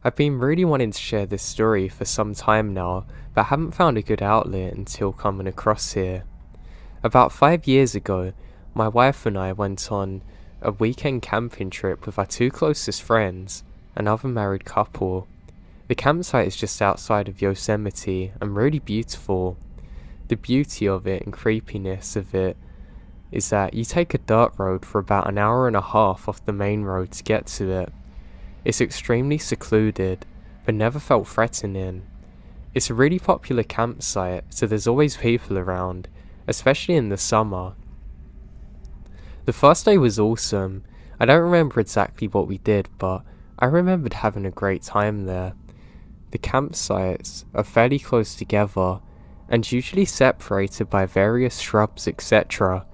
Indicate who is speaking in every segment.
Speaker 1: I've been really wanting to share this story for some time now, but haven't found a good outlet until coming across here. About 5 years ago, my wife and I went on a weekend camping trip with our two closest friends, another married couple. The campsite is just outside of Yosemite and really beautiful. The beauty of it and creepiness of it is that you take a dirt road for about an hour and a half off the main road to get to it. It's extremely secluded, but never felt threatening. It's a really popular campsite, so there's always people around, especially in the summer. The first day was awesome. I don't remember exactly what we did, but I remembered having a great time there. The campsites are fairly close together, and usually separated by various shrubs, etc.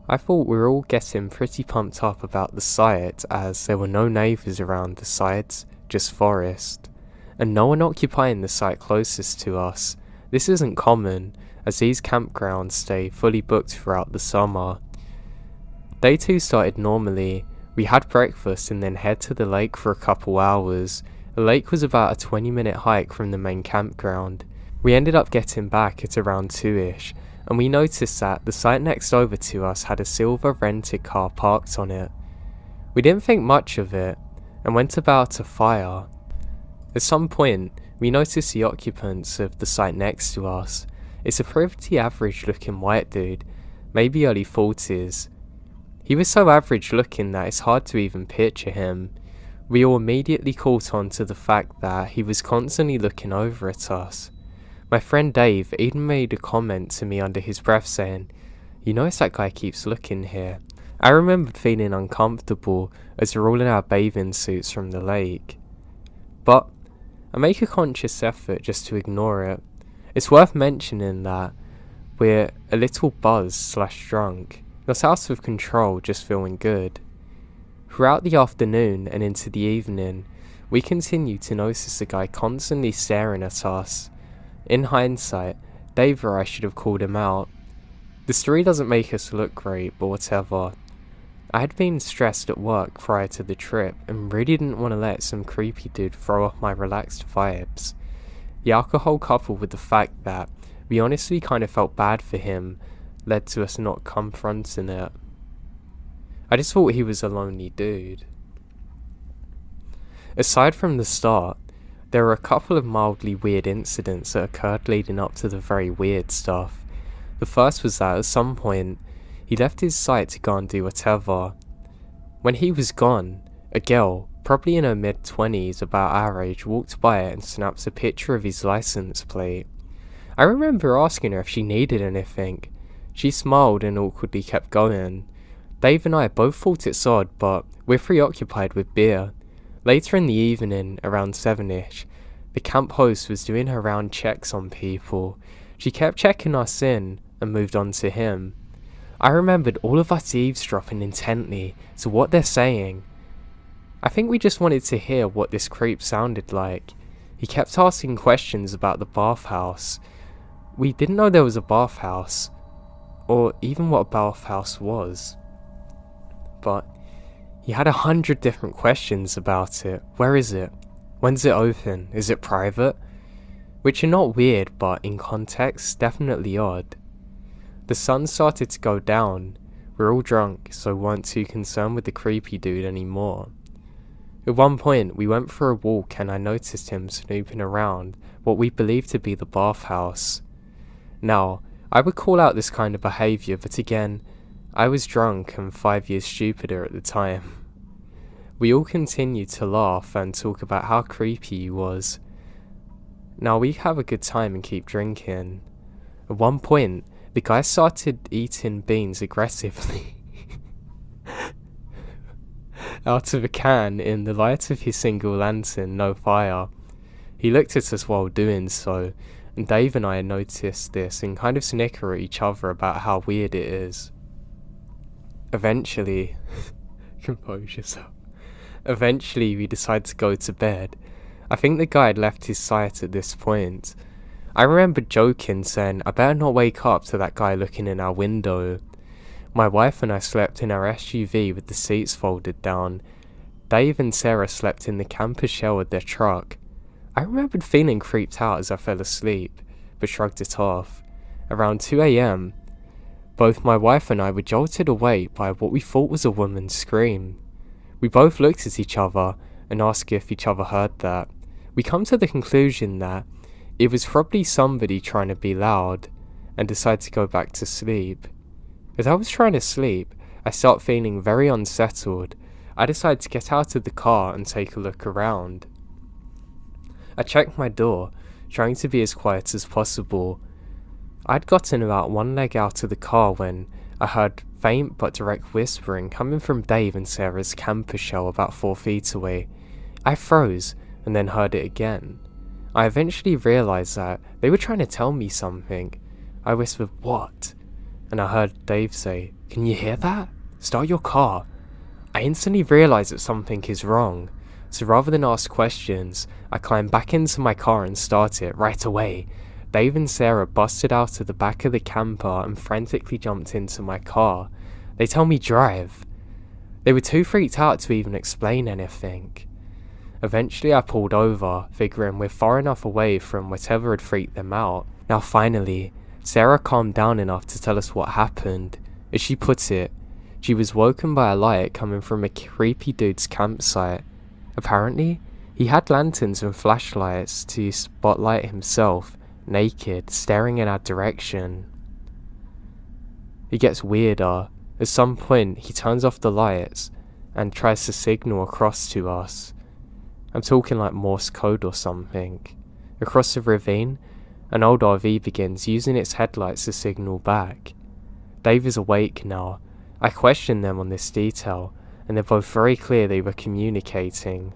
Speaker 1: I thought we were all getting pretty pumped up about the site, as there were no neighbours around the sides, just forest, and no one occupying the site closest to us. This isn't common, as these campgrounds stay fully booked throughout the summer. Day 2 started normally. We had breakfast and then head to the lake for a couple hours. The lake was about a 20-minute hike from the main campground. We ended up getting back at around 2ish, and we noticed that the site next over to us had a silver rented car parked on it. We didn't think much of it, and went about a fire. At some point, we noticed the occupants of the site next to us. It's a pretty average looking white dude, maybe early 40s. He was so average looking that it's hard to even picture him. We all immediately caught on to the fact that he was constantly looking over at us. My friend Dave even made a comment to me under his breath saying, "You notice that guy keeps looking here." I remembered feeling uncomfortable as we're all in our bathing suits from the lake. But I make a conscious effort just to ignore it. It's worth mentioning that we're a little buzzed/drunk, not out of control, just feeling good. Throughout the afternoon and into the evening, we continued to notice the guy constantly staring at us. In hindsight, Dave or I should have called him out. The story doesn't make us look great, but whatever. I had been stressed at work prior to the trip and really didn't want to let some creepy dude throw off my relaxed vibes. The alcohol coupled with the fact that we honestly kind of felt bad for him led to us not confronting it. I just thought he was a lonely dude. Aside from the start, there were a couple of mildly weird incidents that occurred leading up to the very weird stuff. The first was that at some point, he left his site to go and do whatever. When he was gone, a girl, probably in her mid-20s, about our age, walked by it and snapped a picture of his license plate. I remember asking her if she needed anything. She smiled and awkwardly kept going. Dave and I both thought it's odd, but we're preoccupied with beer. Later in the evening, around 7ish, the camp host was doing her round checks on people. She kept checking us in and moved on to him. I remembered all of us eavesdropping intently to what they're saying. I think we just wanted to hear what this creep sounded like. He kept asking questions about the bathhouse. We didn't know there was a bathhouse, or even what a bathhouse was. But he had 100 different questions about it. Where is it? When's it open? Is it private? Which are not weird, but in context, definitely odd. The sun started to go down. We're all drunk, so weren't too concerned with the creepy dude anymore. At one point, we went for a walk and I noticed him snooping around what we believed to be the bathhouse. Now, I would call out this kind of behaviour, but again, I was drunk and 5 years stupider at the time. We all continued to laugh and talk about how creepy he was. Now we have a good time and keep drinking. At one point, the guy started eating beans aggressively out of a can in the light of his single lantern, no fire. He looked at us while doing so, and Dave and I noticed this and kind of snicker at each other about how weird it is. Eventually, compose yourself. Eventually, we decided to go to bed. I think the guy had left his site at this point. I remember joking, saying, "I better not wake up to that guy looking in our window." My wife and I slept in our SUV with the seats folded down. Dave and Sarah slept in the camper shell of their truck. I remembered feeling creeped out as I fell asleep, but shrugged it off. Around 2 a.m, both my wife and I were jolted awake by what we thought was a woman's scream. We both looked at each other and asked if each other heard that. We come to the conclusion that it was probably somebody trying to be loud, and decided to go back to sleep. As I was trying to sleep, I start feeling very unsettled. I decided to get out of the car and take a look around. I checked my door, trying to be as quiet as possible. I'd gotten about one leg out of the car when I heard faint but direct whispering coming from Dave and Sarah's camper shell about 4 feet away. I froze and then heard it again. I eventually realised that they were trying to tell me something. I whispered, "What?" And I heard Dave say, "Can you hear that? Start your car." I instantly realised that something is wrong, so rather than ask questions, I climbed back into my car and started it right away. Dave and Sarah busted out of the back of the camper and frantically jumped into my car. They tell me drive. They were too freaked out to even explain anything. Eventually I pulled over, figuring we're far enough away from whatever had freaked them out. Now finally, Sarah calmed down enough to tell us what happened. As she put it, she was woken by a light coming from a creepy dude's campsite. Apparently, he had lanterns and flashlights to spotlight himself, naked, staring in our direction. It gets weirder. At some point, he turns off the lights and tries to signal across to us. I'm talking like Morse code or something. Across the ravine, an old RV begins using its headlights to signal back. Dave is awake now. I questioned them on this detail, and they're both very clear they were communicating.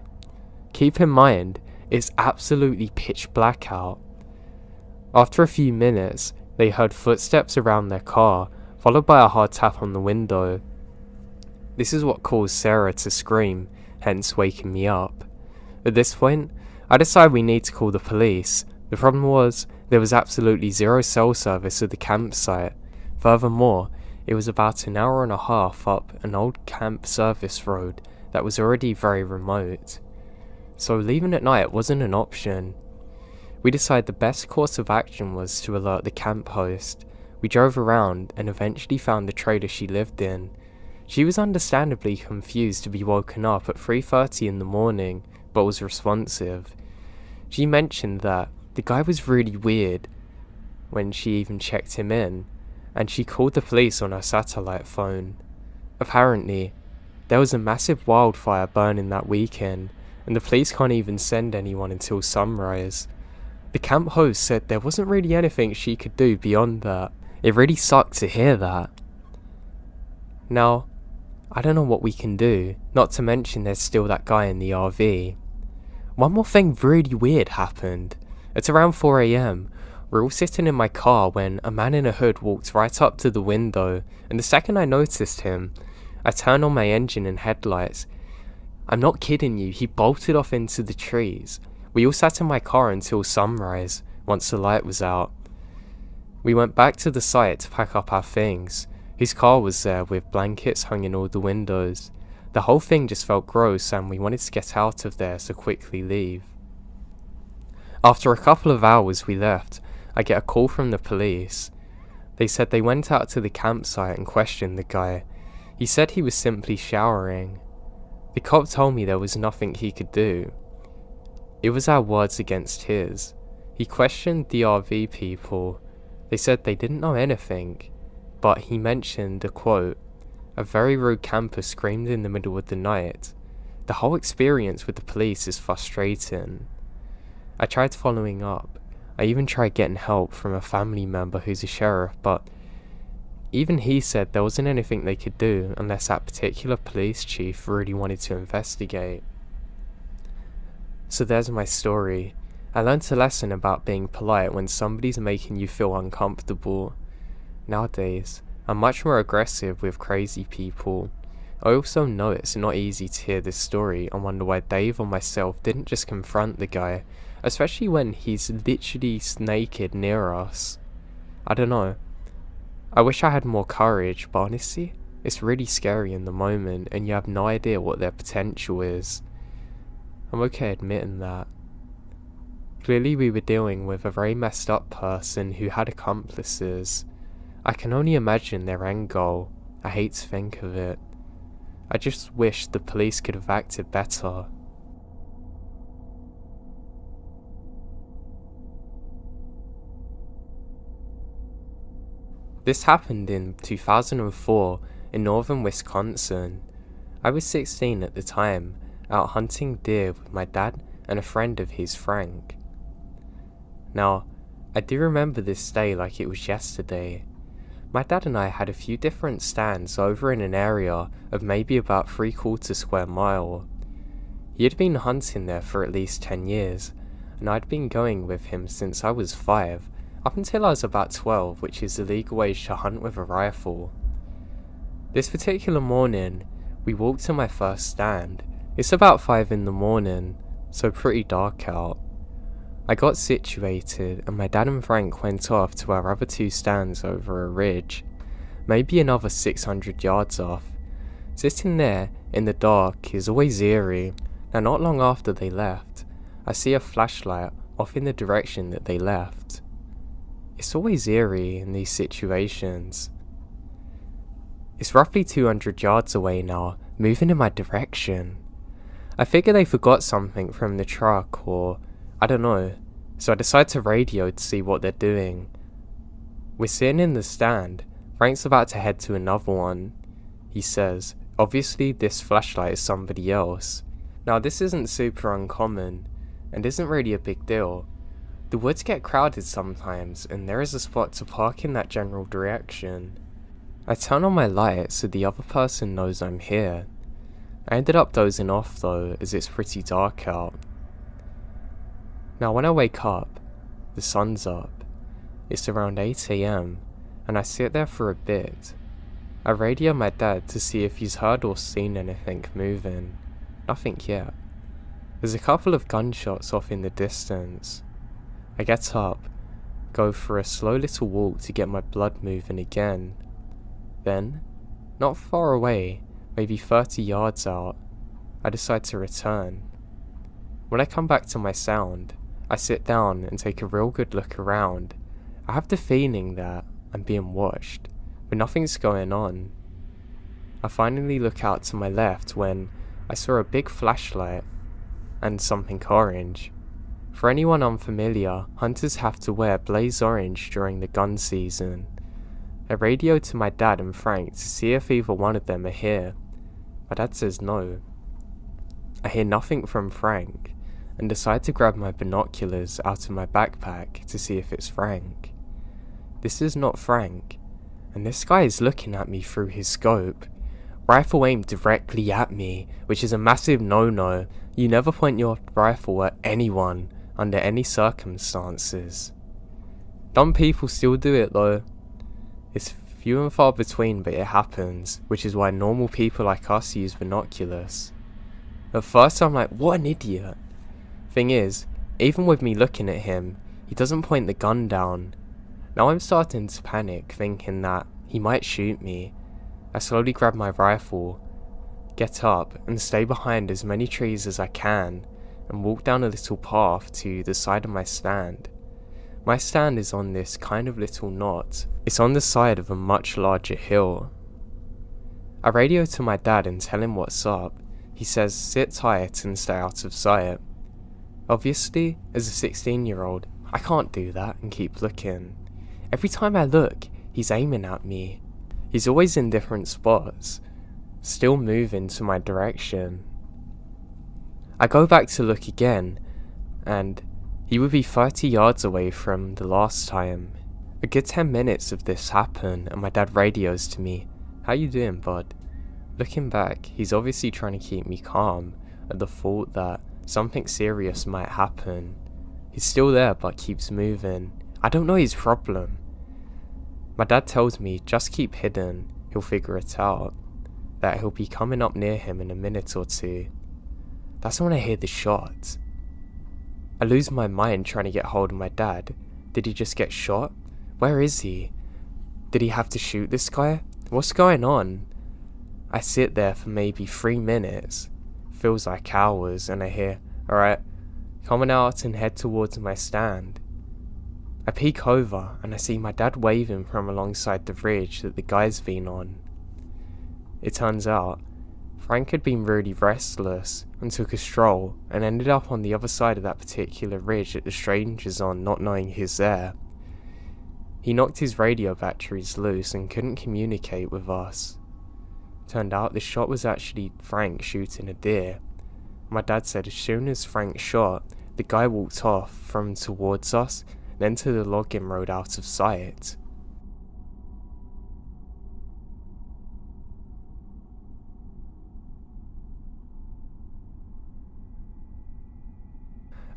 Speaker 1: Keep in mind, it's absolutely pitch black out. After a few minutes, they heard footsteps around their car, followed by a hard tap on the window. This is what caused Sarah to scream, hence waking me up. At this point, I decided we need to call the police. The problem was, there was absolutely zero cell service at the campsite. Furthermore, it was about an hour and a half up an old camp service road that was already very remote. So leaving at night wasn't an option. We decided the best course of action was to alert the camp host. We drove around and eventually found the trailer she lived in. She was understandably confused to be woken up at 3:30 in the morning, but was responsive. She mentioned that the guy was really weird when she even checked him in, and she called the police on her satellite phone. Apparently, there was a massive wildfire burning that weekend, and the police can't even send anyone until sunrise. The camp host said there wasn't really anything she could do beyond that. It really sucked to hear that. Now, I don't know what we can do, not to mention there's still that guy in the RV. One more thing really weird happened. At around 4 a.m, we're all sitting in my car when a man in a hood walked right up to the window, and the second I noticed him, I turned on my engine and headlights. I'm not kidding you, he bolted off into the trees. We all sat in my car until sunrise, once the light was out. We went back to the site to pack up our things. His car was there with blankets hung in all the windows. The whole thing just felt gross and we wanted to get out of there, so quickly leave. After a couple of hours we left, I get a call from the police. They said they went out to the campsite and questioned the guy. He said he was simply showering. The cop told me there was nothing he could do. It was our words against his. He questioned the RV people. They said they didn't know anything, but he mentioned a quote, "A very rude camper screamed in the middle of the night." The whole experience with the police is frustrating. I tried following up. I even tried getting help from a family member who's a sheriff, but even he said there wasn't anything they could do unless that particular police chief really wanted to investigate. So there's my story. I learnt a lesson about being polite when somebody's making you feel uncomfortable. Nowadays, I'm much more aggressive with crazy people. I also know it's not easy to hear this story and wonder why Dave or myself didn't just confront the guy, especially when he's literally naked near us. I don't know. I wish I had more courage, but honestly, It's really scary in the moment, and you have no idea what their potential is. I'm okay admitting that. Clearly we were dealing with a very messed up person who had accomplices. I can only imagine their end goal. I hate to think of it. I just wish the police could have acted better. This happened in 2004 in northern Wisconsin. I was 16 at the time, out hunting deer with my dad and a friend of his, Frank. Now, I do remember this day like it was yesterday. My dad and I had a few different stands over in an area of maybe about 3/4 square mile. He had been hunting there for at least 10 years, and I'd been going with him since I was 5, up until I was about 12, which is the legal age to hunt with a rifle. This particular morning, we walked to my first stand. It's about 5 in the morning, so pretty dark out. I got situated, and my dad and Frank went off to our other 2 stands over a ridge, maybe another 600 yards off. Sitting there in the dark is always eerie. Now, not long after they left, I see a flashlight off in the direction that they left. It's always eerie in these situations. It's roughly 200 yards away now, moving in my direction. I figure they forgot something from the truck, or I don't know, so I decide to radio to see what they're doing. We're sitting in the stand. Frank's about to head to another one. He says, obviously this flashlight is somebody else. Now this isn't super uncommon, and isn't really a big deal. The woods get crowded sometimes, and there is a spot to park in that general direction. I turn on my light so the other person knows I'm here. I ended up dozing off though, as it's pretty dark out. Now when I wake up, the sun's up. It's around 8 AM, and I sit there for a bit. I radio my dad to see if he's heard or seen anything moving. Nothing yet. There's a couple of gunshots off in the distance. I get up, go for a slow little walk to get my blood moving again. Then, not far away, maybe 30 yards out, I decide to return. When I come back to my sound, I sit down and take a real good look around. I have the feeling that I'm being watched, but nothing's going on. I finally look out to my left when I saw a big flashlight and something orange. For anyone unfamiliar, hunters have to wear blaze orange during the gun season. I radio to my dad and Frank to see if either one of them are here. My dad says no. I hear nothing from Frank, and decide to grab my binoculars out of my backpack to see if it's Frank. This is not Frank, and this guy is looking at me through his scope. Rifle aimed directly at me, which is a massive no-no. You never point your rifle at anyone, under any circumstances. Dumb people still do it though. It's few and far between, but it happens, which is why normal people like us use binoculars. At first I'm like, what an idiot. Thing is, even with me looking at him, he doesn't point the gun down. Now I'm starting to panic, thinking that he might shoot me. I slowly grab my rifle, get up, and stay behind as many trees as I can, and walk down a little path to the side of my stand. My stand is on this kind of little knot. It's on the side of a much larger hill. I radio to my dad and tell him what's up. He says sit tight and stay out of sight. Obviously, as a 16-year-old, I can't do that and keep looking. Every time I look, he's aiming at me. He's always in different spots, still moving to my direction. I go back to look again, and he would be 30 yards away from the last time. A good 10 minutes of this happened, and my dad radios to me, "How you doing, bud?" Looking back, he's obviously trying to keep me calm at the thought that something serious might happen. He's still there but keeps moving. I don't know his problem. My dad tells me just keep hidden, he'll figure it out, that he'll be coming up near him in a minute or 2. That's when I hear the shot. I lose my mind trying to get hold of my dad. Did he just get shot? Where is he? Did he have to shoot this guy? What's going on? I sit there for maybe 3 minutes, feels like hours, and I hear, "Alright, coming out and head towards my stand." I peek over and I see my dad waving from alongside the ridge that the guy's been on. It turns out, Frank had been really restless and took a stroll and ended up on the other side of that particular ridge that the stranger's on, not knowing he's there. He knocked his radio batteries loose and couldn't communicate with us. Turned out the shot was actually Frank shooting a deer. My dad said as soon as Frank shot, the guy walked off from towards us, then to the logging road out of sight.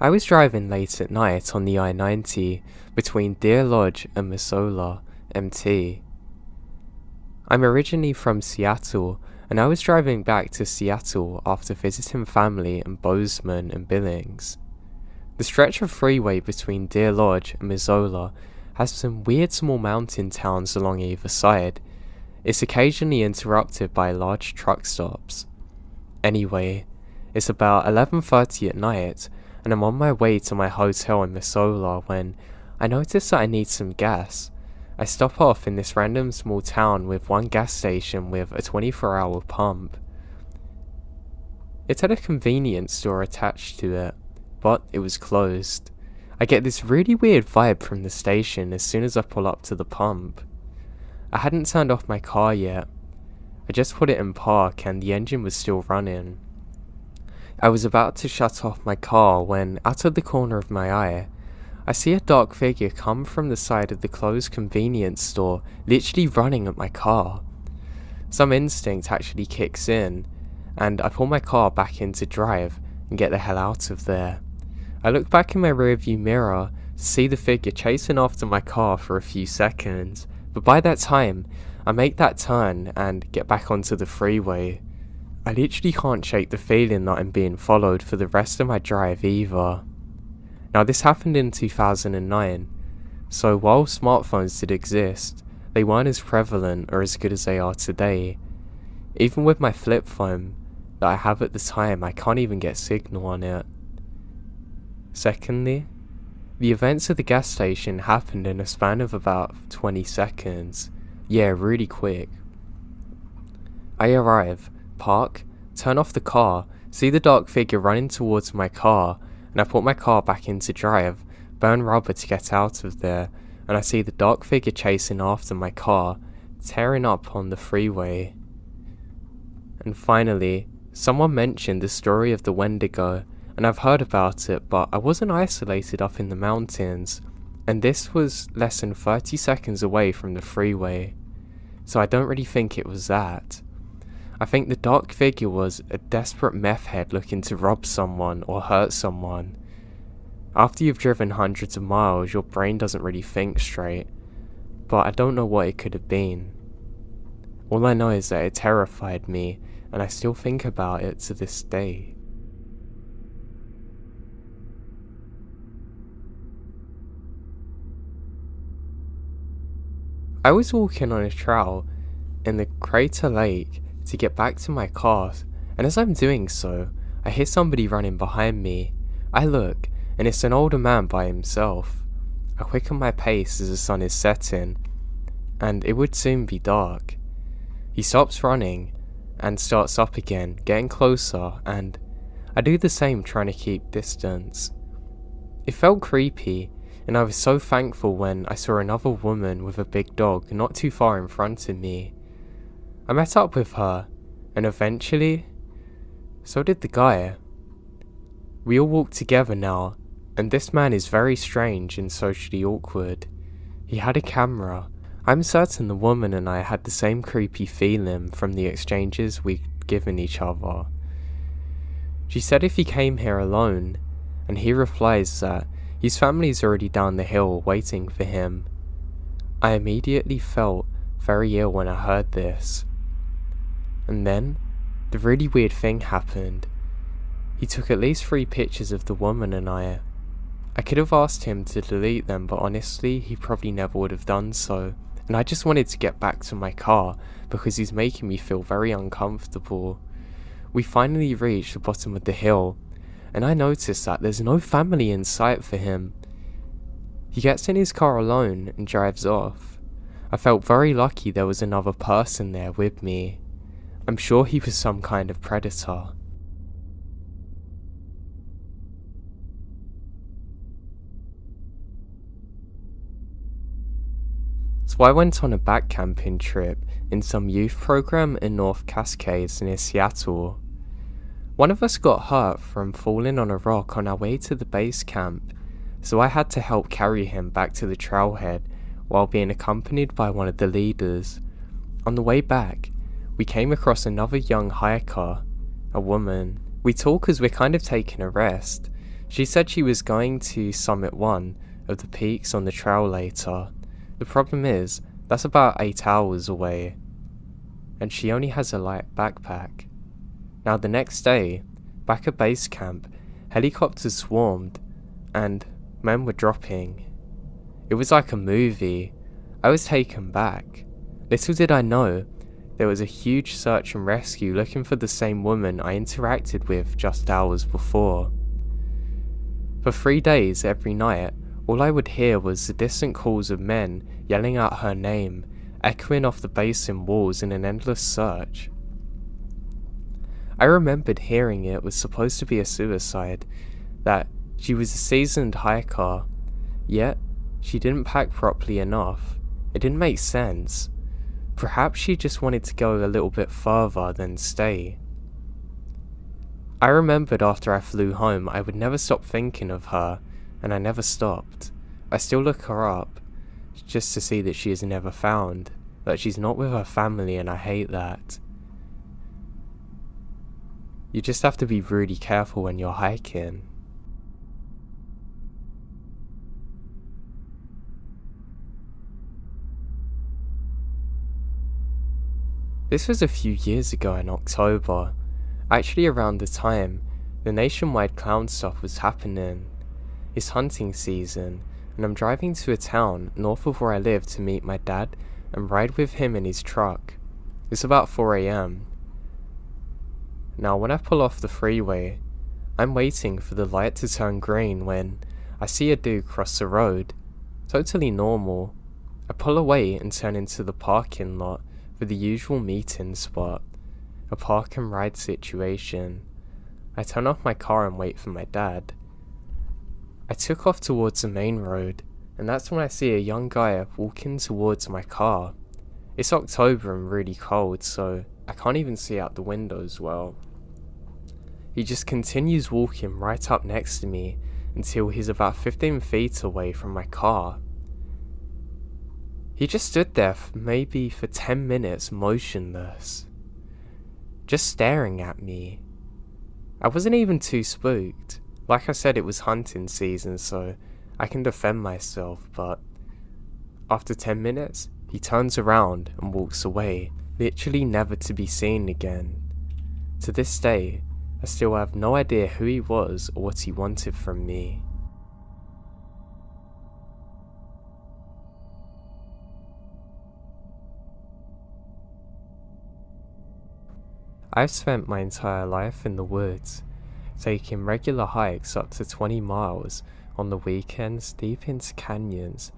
Speaker 1: I was driving late at night on the I-90 between Deer Lodge and Missoula, MT. I'm originally from Seattle, and I was driving back to Seattle after visiting family in Bozeman and Billings. The stretch of freeway between Deer Lodge and Missoula has some weird small mountain towns along either side. It's occasionally interrupted by large truck stops. Anyway, it's about 11:30 at night, and I'm on my way to my hotel in Missoula when I notice that I need some gas. I stop off in this random small town with one gas station with a 24-hour pump. It had a convenience store attached to it, but it was closed. I get this really weird vibe from the station as soon as I pull up to the pump. I hadn't turned off my car yet. I just put it in park and the engine was still running. I was about to shut off my car when, out of the corner of my eye, I see a dark figure come from the side of the closed convenience store, literally running at my car. Some instinct actually kicks in, and I pull my car back into drive and get the hell out of there. I look back in my rearview mirror to see the figure chasing after my car for a few seconds, but by that time, I make that turn and get back onto the freeway. I literally can't shake the feeling that I'm being followed for the rest of my drive either. Now this happened in 2009, so while smartphones did exist, they weren't as prevalent or as good as they are today. Even with my flip phone that I have at the time, I can't even get signal on it. Secondly, the events at the gas station happened in a span of about 20 seconds. Yeah, really quick. I arrive, park, turn off the car, see the dark figure running towards my car, and I put my car back into drive, burn rubber to get out of there, and I see the dark figure chasing after my car, tearing up on the freeway. And finally, someone mentioned the story of the Wendigo, and I've heard about it, but I wasn't isolated up in the mountains, and this was less than 30 seconds away from the freeway, so I don't really think it was that. I think the dark figure was a desperate meth head looking to rob someone or hurt someone. After you've driven hundreds of miles, your brain doesn't really think straight, but I don't know what it could have been. All I know is that it terrified me, and I still think about it to this day. I was walking on a trail in the Crater Lake to get back to my car, and as I'm doing so, I hear somebody running behind me. I look, and it's an older man by himself. I quicken my pace as the sun is setting, and it would soon be dark. He stops running, and starts up again, getting closer, and I do the same, trying to keep distance. It felt creepy, and I was so thankful when I saw another woman with a big dog not too far in front of me. I met up with her, and eventually, so did the guy. We all walk together now, and this man is very strange and socially awkward. He had a camera. I'm certain the woman and I had the same creepy feeling from the exchanges we'd given each other. She said if he came here alone, and he replies that his family's already down the hill waiting for him. I immediately felt very ill when I heard this. And then, the really weird thing happened. He took at least 3 pictures of the woman and I. I could have asked him to delete them, but honestly, he probably never would have done so, and I just wanted to get back to my car because he's making me feel very uncomfortable. We finally reached the bottom of the hill, and I noticed that there's no family in sight for him. He gets in his car alone and drives off. I felt very lucky there was another person there with me. I'm sure he was some kind of predator. So I went on a backcamping trip in some youth program in North Cascades near Seattle. One of us got hurt from falling on a rock on our way to the base camp, so I had to help carry him back to the trailhead while being accompanied by one of the leaders. On the way back, we came across another young hiker, a woman. We talked as we're kind of taking a rest. She said she was going to summit one of the peaks on the trail later. The problem is, that's about 8 hours away, and she only has a light backpack. Now the next day, back at base camp, helicopters swarmed, and men were dropping. It was like a movie. I was taken back. Little did I know, there was a huge search and rescue looking for the same woman I interacted with just hours before. For 3 days every night, all I would hear was the distant calls of men yelling out her name, echoing off the basin walls in an endless search. I remembered hearing it was supposed to be a suicide, that she was a seasoned hiker, yet she didn't pack properly enough. It didn't make sense. Perhaps she just wanted to go a little bit further than stay. I remembered after I flew home I would never stop thinking of her, and I never stopped. I still look her up, just to see that she is never found, that she's not with her family, and I hate that. You just have to be really careful when you're hiking. This was a few years ago in October, actually around the time the nationwide clown stuff was happening. It's hunting season, and I'm driving to a town north of where I live to meet my dad and ride with him in his truck. It's about 4 AM. Now when I pull off the freeway, I'm waiting for the light to turn green when I see a dude cross the road. Totally normal. I pull away and turn into the parking lot for the usual meeting spot, a park and ride situation. I turn off my car and wait for my dad. I took off towards the main road, and that's when I see a young guy walking towards my car. It's October and really cold, so I can't even see out the windows well. He just continues walking right up next to me until he's about 15 feet away from my car. He just stood there for 10 minutes motionless, just staring at me. I wasn't even too spooked. Like I said, it was hunting season, so I can defend myself, but after 10 minutes, he turns around and walks away, literally never to be seen again. To this day, I still have no idea who he was or what he wanted from me. I've spent my entire life in the woods, taking regular hikes up to 20 miles on the weekends deep into canyons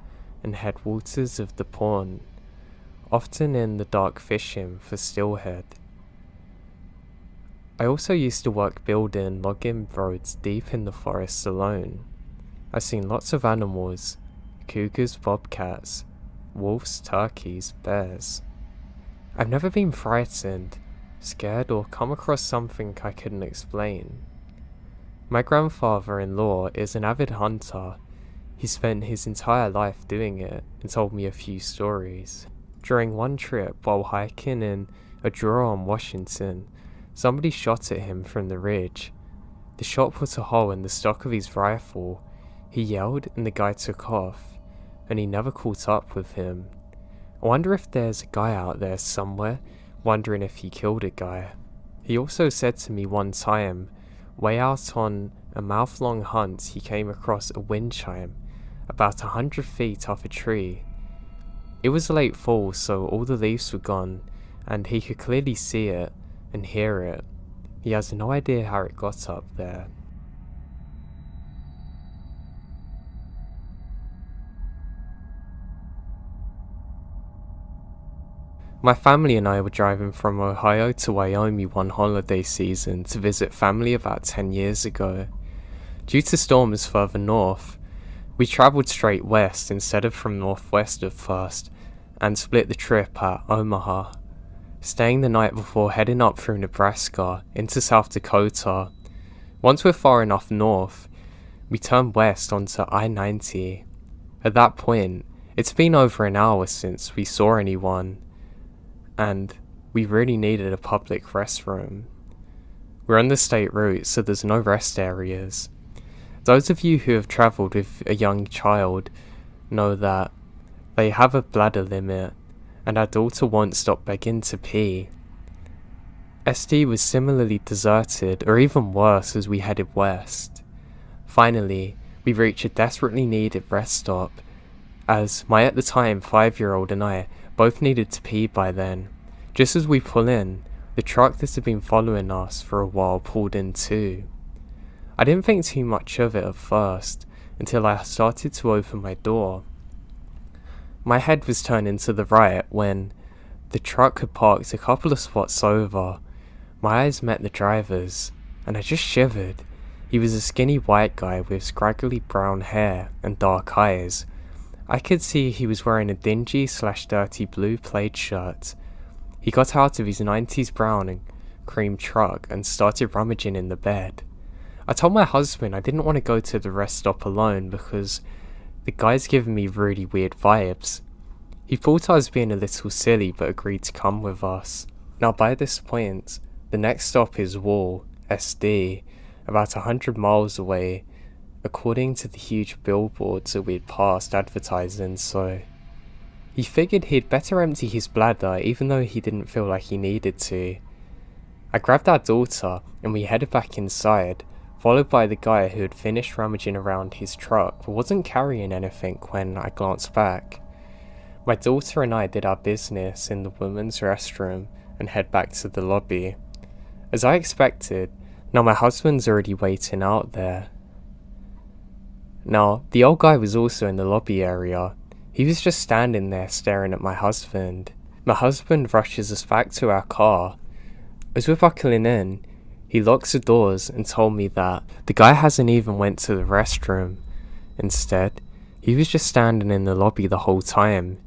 Speaker 1: and headwaters of the pond, often in the dark fishing for steelhead. I also used to work building logging roads deep in the forest alone. I've seen lots of animals: cougars, bobcats, wolves, turkeys, bears. I've never been frightened, scared, or come across something I couldn't explain. My grandfather-in-law is an avid hunter. He spent his entire life doing it and told me a few stories. During one trip while hiking in a draw on Washington, somebody shot at him from the ridge. The shot put a hole in the stock of his rifle. He yelled and the guy took off, and he never caught up with him. I wonder if there's a guy out there somewhere wondering if he killed a guy. He also said to me one time, way out on a mouth-long hunt, he came across a wind chime about 100 feet off a tree. It was late fall, so all the leaves were gone, and he could clearly see it and hear it. He has no idea how it got up there. My family and I were driving from Ohio to Wyoming one holiday season to visit family about 10 years ago. Due to storms further north, we travelled straight west instead of from northwest at first, and split the trip at Omaha, staying the night before heading up through Nebraska into South Dakota. Once we're far enough north, we turned west onto I-90. At that point, it's been over an hour since we saw anyone, and we really needed a public restroom. We're on the state route, so there's no rest areas. Those of you who have travelled with a young child know that they have a bladder limit, and our daughter won't stop begging to pee. SD was similarly deserted, or even worse, as we headed west. Finally, we reached a desperately needed rest stop, as my at the time 5-year-old and I both needed to pee by then. Just as we pull in, the truck that had been following us for a while pulled in too. I didn't think too much of it at first, until I started to open my door. My head was turning to the right when the truck had parked a couple of spots over. My eyes met the driver's, and I just shivered. He was a skinny white guy with scraggly brown hair and dark eyes. I could see he was wearing a dingy/dirty blue plaid shirt. He got out of his 90s brown and cream truck and started rummaging in the bed. I told my husband I didn't want to go to the rest stop alone because the guy's giving me really weird vibes. He thought I was being a little silly but agreed to come with us. Now by this point, the next stop is Wall, SD, about 100 miles away, according to the huge billboards that we had passed advertising, so he figured he'd better empty his bladder even though he didn't feel like he needed to. I grabbed our daughter and we headed back inside, followed by the guy who had finished rummaging around his truck but wasn't carrying anything when I glanced back. My daughter and I did our business in the women's restroom and head back to the lobby. As I expected, now my husband's already waiting out there. Now, the old guy was also in the lobby area. He was just standing there staring at my husband. My husband rushes us back to our car. As we're buckling in, he locks the doors and told me that the guy hasn't even went to the restroom. Instead, he was just standing in the lobby the whole time.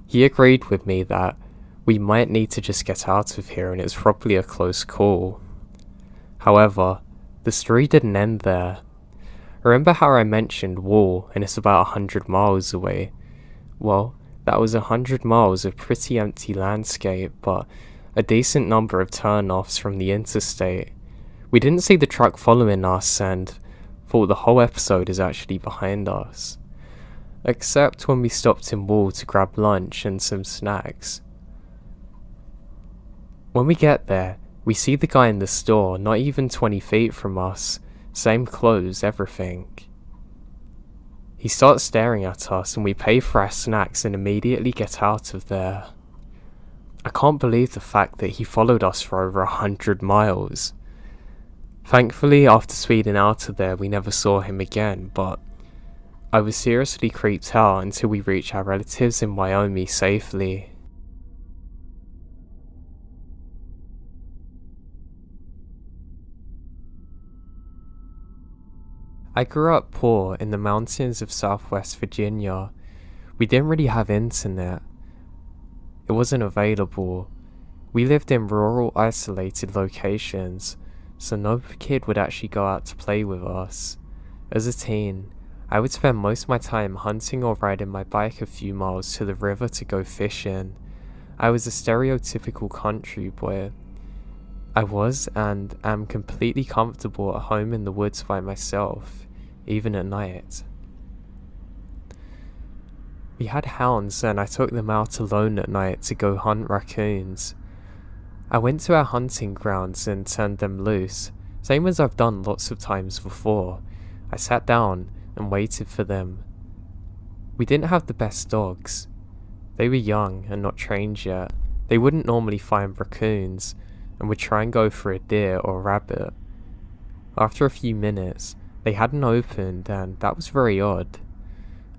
Speaker 1: He agreed with me that we might need to just get out of here and it's probably a close call. However, the story didn't end there. Remember how I mentioned Wall and it's about 100 miles away? Well, that was 100 miles of pretty empty landscape, but a decent number of turnoffs from the interstate. We didn't see the truck following us and thought the whole episode is actually behind us. Except when we stopped in Wall to grab lunch and some snacks. When we get there, we see the guy in the store not even 20 feet from us, same clothes, everything. He starts staring at us and we pay for our snacks and immediately get out of there. I can't believe the fact that he followed us for over 100 miles. Thankfully, after speeding out of there, we never saw him again, but I was seriously creeped out until we reached our relatives in Wyoming safely. I grew up poor in the mountains of southwest Virginia. We didn't really have internet. It wasn't available. We lived in rural, isolated locations, so no kid would actually go out to play with us. As a teen, I would spend most of my time hunting or riding my bike a few miles to the river to go fishing. I was a stereotypical country boy. I was and am completely comfortable at home in the woods by myself, even at night. We had hounds and I took them out alone at night to go hunt raccoons. I went to our hunting grounds and turned them loose, same as I've done lots of times before. I sat down and waited for them. We didn't have the best dogs. They were young and not trained yet. They wouldn't normally find raccoons and would try and go for a deer or a rabbit. After a few minutes, they hadn't opened, and that was very odd.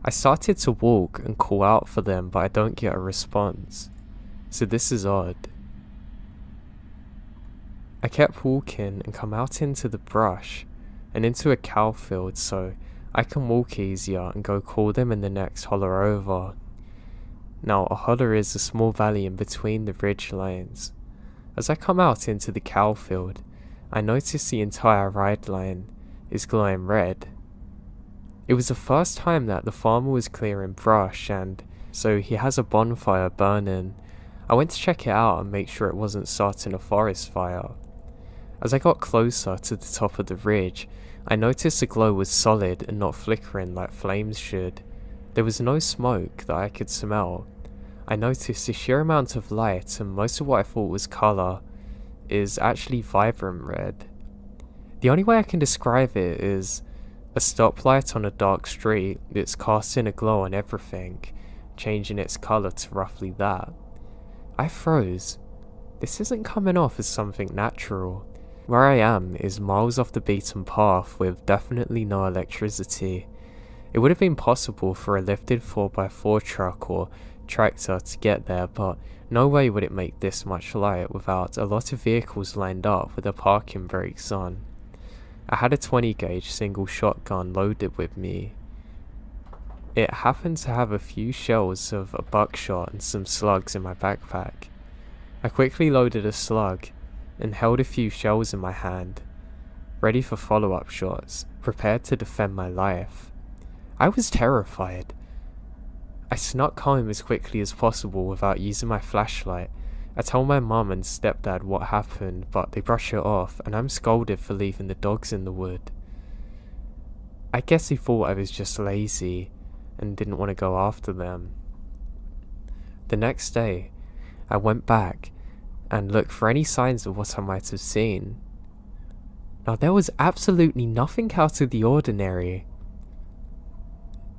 Speaker 1: I started to walk and call out for them, but I don't get a response. So this is odd. I kept walking and come out into the brush and into a cow field so I can walk easier and go call them in the next holler over. Now, a holler is a small valley in between the ridge lines. As I come out into the cow field, I notice the entire ride line is glowing red. It was the first time that the farmer was clearing brush, and so he has a bonfire burning. I went to check it out and make sure it wasn't starting a forest fire. As I got closer to the top of the ridge, I noticed the glow was solid and not flickering like flames should. There was no smoke that I could smell. I noticed the sheer amount of light, and most of what I thought was colour is actually vibrant red. The only way I can describe it is a stoplight on a dark street that's casting a glow on everything, changing its colour to roughly that. I froze. This isn't coming off as something natural. Where I am is miles off the beaten path with definitely no electricity. It would have been possible for a lifted 4x4 truck or tractor to get there, but no way would it make this much light without a lot of vehicles lined up with their parking brakes on. I had a 20 gauge single shotgun loaded with me. It happened to have a few shells of a buckshot and some slugs in my backpack. I quickly loaded a slug and held a few shells in my hand, ready for follow-up shots, prepared to defend my life. I was terrified. I snuck home as quickly as possible without using my flashlight. I told my mum and stepdad what happened, but they brush it off, and I'm scolded for leaving the dogs in the wood. I guess they thought I was just lazy and didn't want to go after them. The next day, I went back and looked for any signs of what I might have seen. Now, there was absolutely nothing out of the ordinary.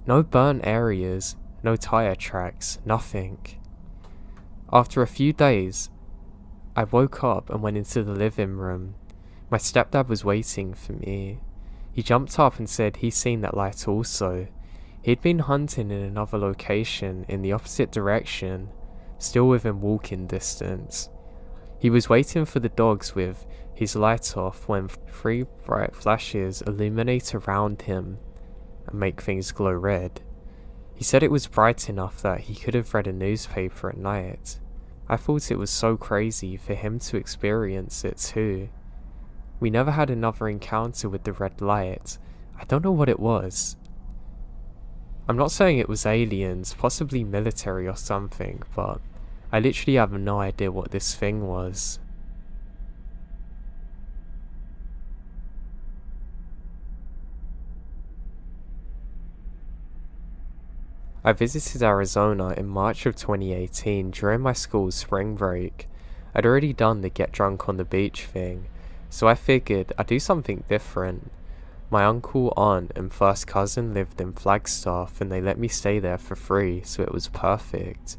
Speaker 1: No burnt areas, no tire tracks, nothing. After a few days, I woke up and went into the living room. My stepdad was waiting for me. He jumped up and said he'd seen that light also. He'd been hunting in another location in the opposite direction, still within walking distance. He was waiting for the dogs with his light off when 3 bright flashes illuminate around him and make things glow red. He said it was bright enough that he could have read a newspaper at night. I thought it was so crazy for him to experience it too. We never had another encounter with the red light. I don't know what it was. I'm not saying it was aliens, possibly military or something, but I literally have no idea what this thing was. I visited Arizona in March of 2018 during my school's spring break. I'd already done the get drunk on the beach thing, so I figured I'd do something different. My uncle, aunt and first cousin lived in Flagstaff and they let me stay there for free, so it was perfect.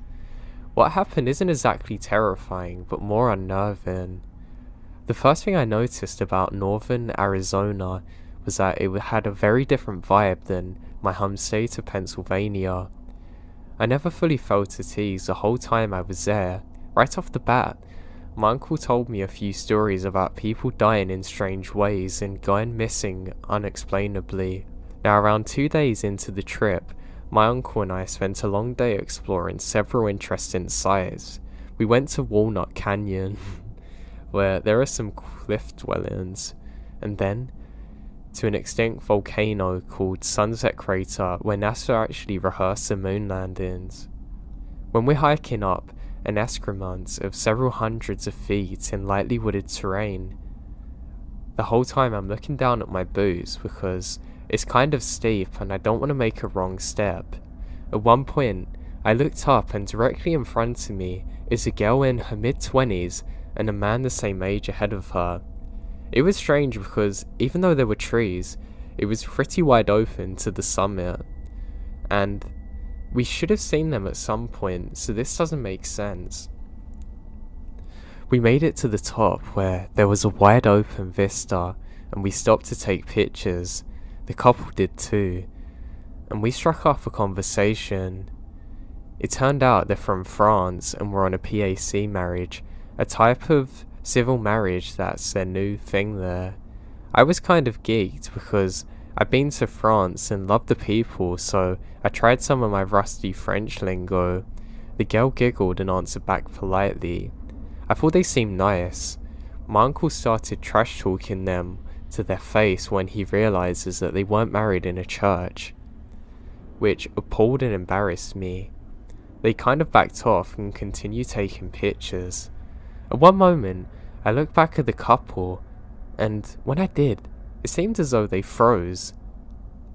Speaker 1: What happened isn't exactly terrifying, but more unnerving. The first thing I noticed about northern Arizona was that it had a very different vibe than my home state of Pennsylvania. I never fully felt at ease the whole time I was there. Right off the bat, my uncle told me a few stories about people dying in strange ways and going missing unexplainably. Now, around 2 days into the trip, my uncle and I spent a long day exploring several interesting sites. We went to Walnut Canyon, where there are some cliff dwellings, and then to an extinct volcano called Sunset Crater, where NASA actually rehearsed the moon landings. When we're hiking up an escarpment of several hundreds of feet in lightly wooded terrain, the whole time I'm looking down at my boots because it's kind of steep and I don't want to make a wrong step. At one point, I looked up and directly in front of me is a girl in her mid-20s and a man the same age ahead of her. It was strange because even though there were trees, it was pretty wide open to the summit, and We should have seen them at some point, so this doesn't make sense. We made it to the top where there was a wide open vista, and we stopped to take pictures. The couple did too, and we struck up a conversation. It turned out they're from France and were on a PAC marriage, a type of civil marriage that's their new thing there. I was kind of geeked because I'd been to France and loved the people, so I tried some of my rusty French lingo. The girl giggled and answered back politely. I thought they seemed nice. My uncle started trash talking them to their face when he realizes that they weren't married in a church, which appalled and embarrassed me. They kind of backed off and continued taking pictures. At one moment, I looked back at the couple, and when I did, it seemed as though they froze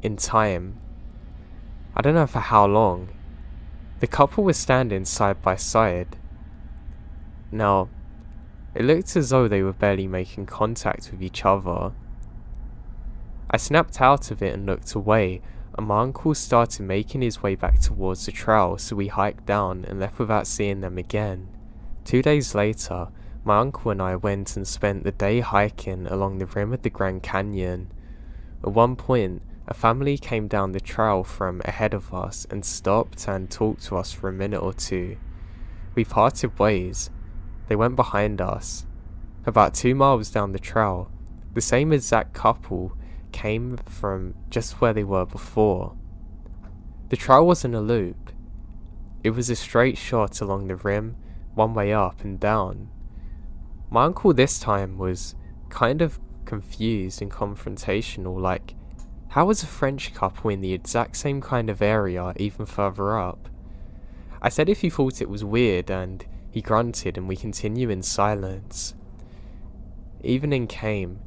Speaker 1: in time. I don't know for how long. The couple was standing side by side. Now, it looked as though they were barely making contact with each other. I snapped out of it and looked away, and my uncle started making his way back towards the trail, so we hiked down and left without seeing them again. 2 days later, my uncle and I went and spent the day hiking along the rim of the Grand Canyon. At one point, a family came down the trail from ahead of us and stopped and talked to us for a minute or two. We parted ways. They went behind us. About 2 miles down the trail, the same exact couple came from just where they were before. The trail wasn't a loop. It was a straight shot along the rim, one way up and down. My uncle this time was kind of confused and confrontational, like, how was a French couple in the exact same kind of area even further up? I said if he thought it was weird, and he grunted, and we continued in silence. Evening came,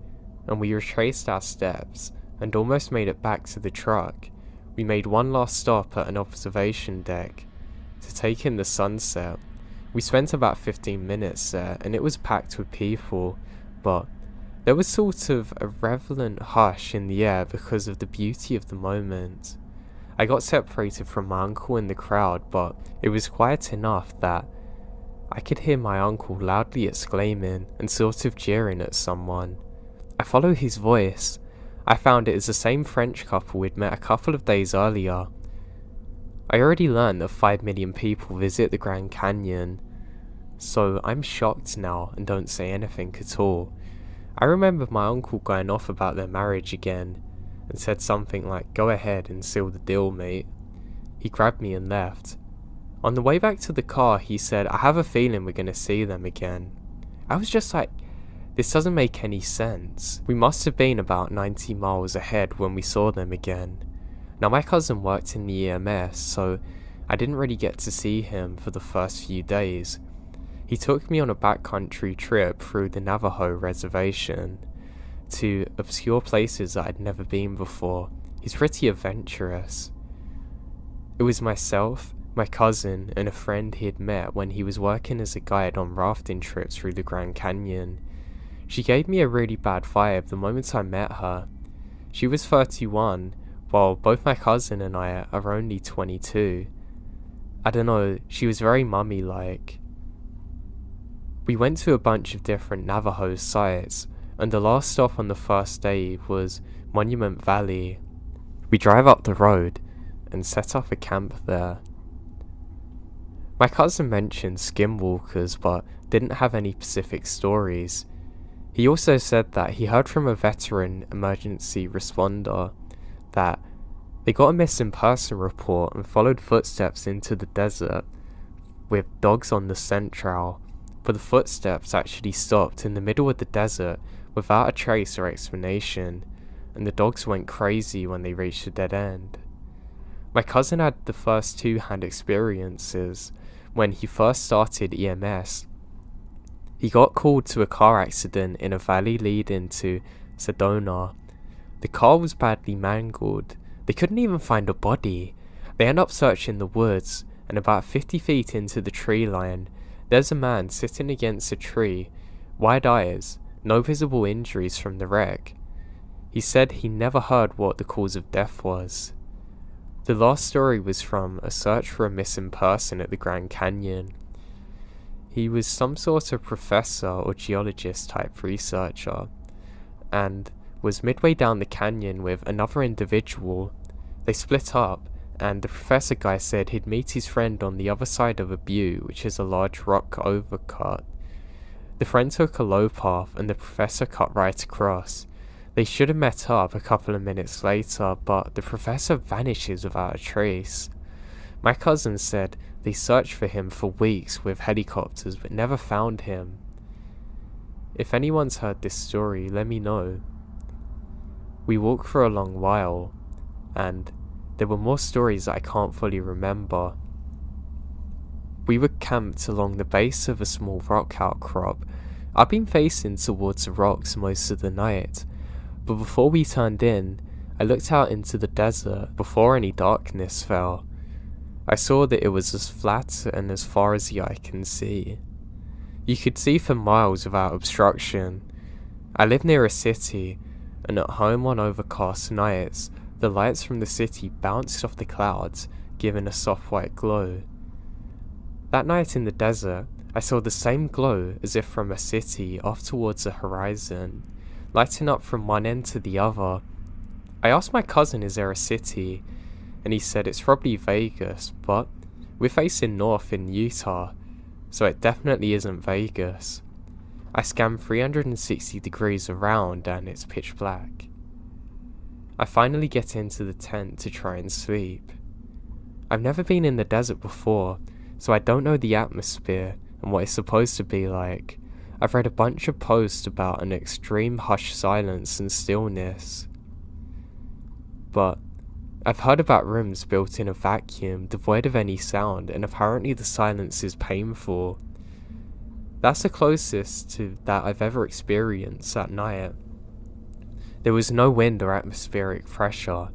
Speaker 1: and we retraced our steps and almost made it back to the truck. We made one last stop at an observation deck to take in the sunset. We spent about 15 minutes there, and it was packed with people, but there was sort of a relevant hush in the air because of the beauty of the moment. I got separated from my uncle in the crowd, but it was quiet enough that I could hear my uncle loudly exclaiming and sort of jeering at someone. I followed his voice. I found it is the same French couple we'd met a couple of days earlier. I already learned that 5 million people visit the Grand Canyon, so I'm shocked now and don't say anything at all. I remember my uncle going off about their marriage again and said something like, "Go ahead and seal the deal, mate." He grabbed me and left. On the way back to the car, he said, "I have a feeling we're gonna see them again." I was just like, this doesn't make any sense. We must have been about 90 miles ahead when we saw them again. Now my cousin worked in the EMS, so I didn't really get to see him for the first few days. He took me on a backcountry trip through the Navajo reservation to obscure places that I'd never been before. He's pretty adventurous. It was myself, my cousin, and a friend he had met when he was working as a guide on rafting trips through the Grand Canyon. She gave me a really bad vibe the moment I met her. She was 31, while both my cousin and I are only 22. I don't know, she was very mummy-like. We went to a bunch of different Navajo sites, and the last stop on the first day was Monument Valley. We drive up the road and set up a camp there. My cousin mentioned skinwalkers, but didn't have any specific stories. He also said that he heard from a veteran emergency responder that they got a missing person report and followed footsteps into the desert with dogs on the scent trail, but the footsteps actually stopped in the middle of the desert without a trace or explanation, and the dogs went crazy when they reached a dead end. My cousin had the first two-hand experiences when he first started EMS. He got called to a car accident in a valley leading to Sedona. The car was badly mangled. They couldn't even find a body. They end up searching the woods, and about 50 feet into the tree line, there's a man sitting against a tree, wide eyes, no visible injuries from the wreck. He said he never heard what the cause of death was. The last story was from a search for a missing person at the Grand Canyon. He was some sort of professor or geologist type researcher, and was midway down the canyon with another individual. They split up, and the professor guy said he'd meet his friend on the other side of a butte, which is a large rock overcut. The friend took a low path, and the professor cut right across. They should have met up a couple of minutes later, but the professor vanishes without a trace. My cousin said they searched for him for weeks with helicopters but never found him. If anyone's heard this story, let me know. We walked for a long while, and there were more stories that I can't fully remember. We were camped along the base of a small rock outcrop. I'd been facing towards the rocks most of the night, but before we turned in, I looked out into the desert before any darkness fell. I saw that it was as flat and as far as the eye can see. You could see for miles without obstruction. I live near a city, and at home on overcast nights, the lights from the city bounced off the clouds, giving a soft white glow. That night in the desert, I saw the same glow as if from a city off towards the horizon, lighting up from one end to the other. I asked my cousin, is there a city? And he said it's probably Vegas, but we're facing north in Utah, so it definitely isn't Vegas. I scanned 360 degrees around and it's pitch black. I finally get into the tent to try and sleep. I've never been in the desert before, so I don't know the atmosphere and what it's supposed to be like. I've read a bunch of posts about an extreme hushed silence and stillness, but I've heard about rooms built in a vacuum, devoid of any sound, and apparently the silence is painful. That's the closest to that I've ever experienced that night. There was no wind or atmospheric pressure,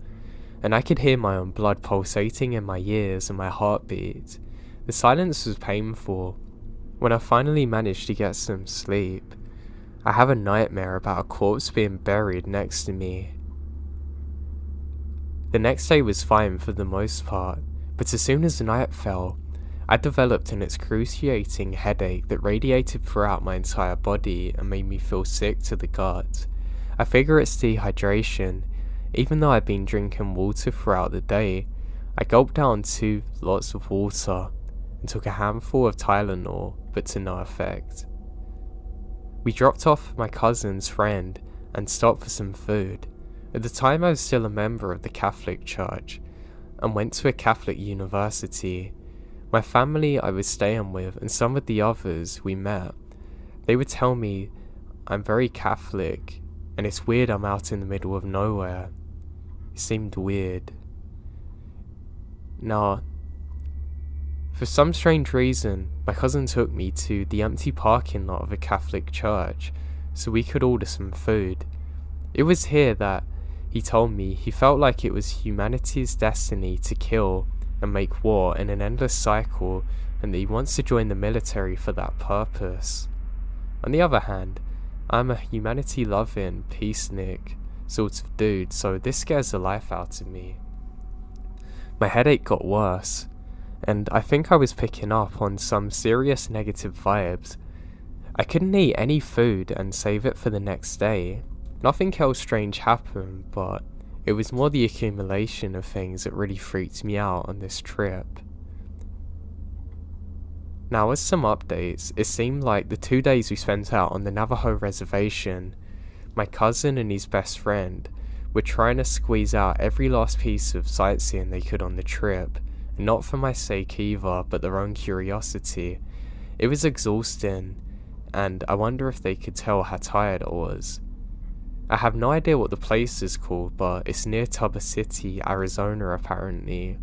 Speaker 1: and I could hear my own blood pulsating in my ears and my heartbeat. The silence was painful. When I finally managed to get some sleep, I have a nightmare about a corpse being buried next to me. The next day was fine for the most part, but as soon as the night fell, I developed an excruciating headache that radiated throughout my entire body and made me feel sick to the gut. I figure it's dehydration. Even though I'd been drinking water throughout the day, I gulped down 2 lots of water and took a handful of Tylenol, but to no effect. We dropped off my cousin's friend and stopped for some food. At the time I was still a member of the Catholic Church and went to a Catholic university. My family I was staying with and some of the others we met, they would tell me I'm very Catholic and it's weird I'm out in the middle of nowhere. It seemed weird. Now, for some strange reason, my cousin took me to the empty parking lot of a Catholic church so we could order some food. It was here that he told me he felt like it was humanity's destiny to kill and make war in an endless cycle, and that he wants to join the military for that purpose. On the other hand, I'm a humanity-loving, peacenik sort of dude, so this scares the life out of me. My headache got worse, and I think I was picking up on some serious negative vibes. I couldn't eat any food and save it for the next day. Nothing else strange happened, but it was more the accumulation of things that really freaked me out on this trip. Now, as some updates, it seemed like the 2 days we spent out on the Navajo reservation, my cousin and his best friend were trying to squeeze out every last piece of sightseeing they could on the trip, and not for my sake either, but their own curiosity. It was exhausting, and I wonder if they could tell how tired I was. I have no idea what the place is called, but it's near Tuba City, Arizona apparently.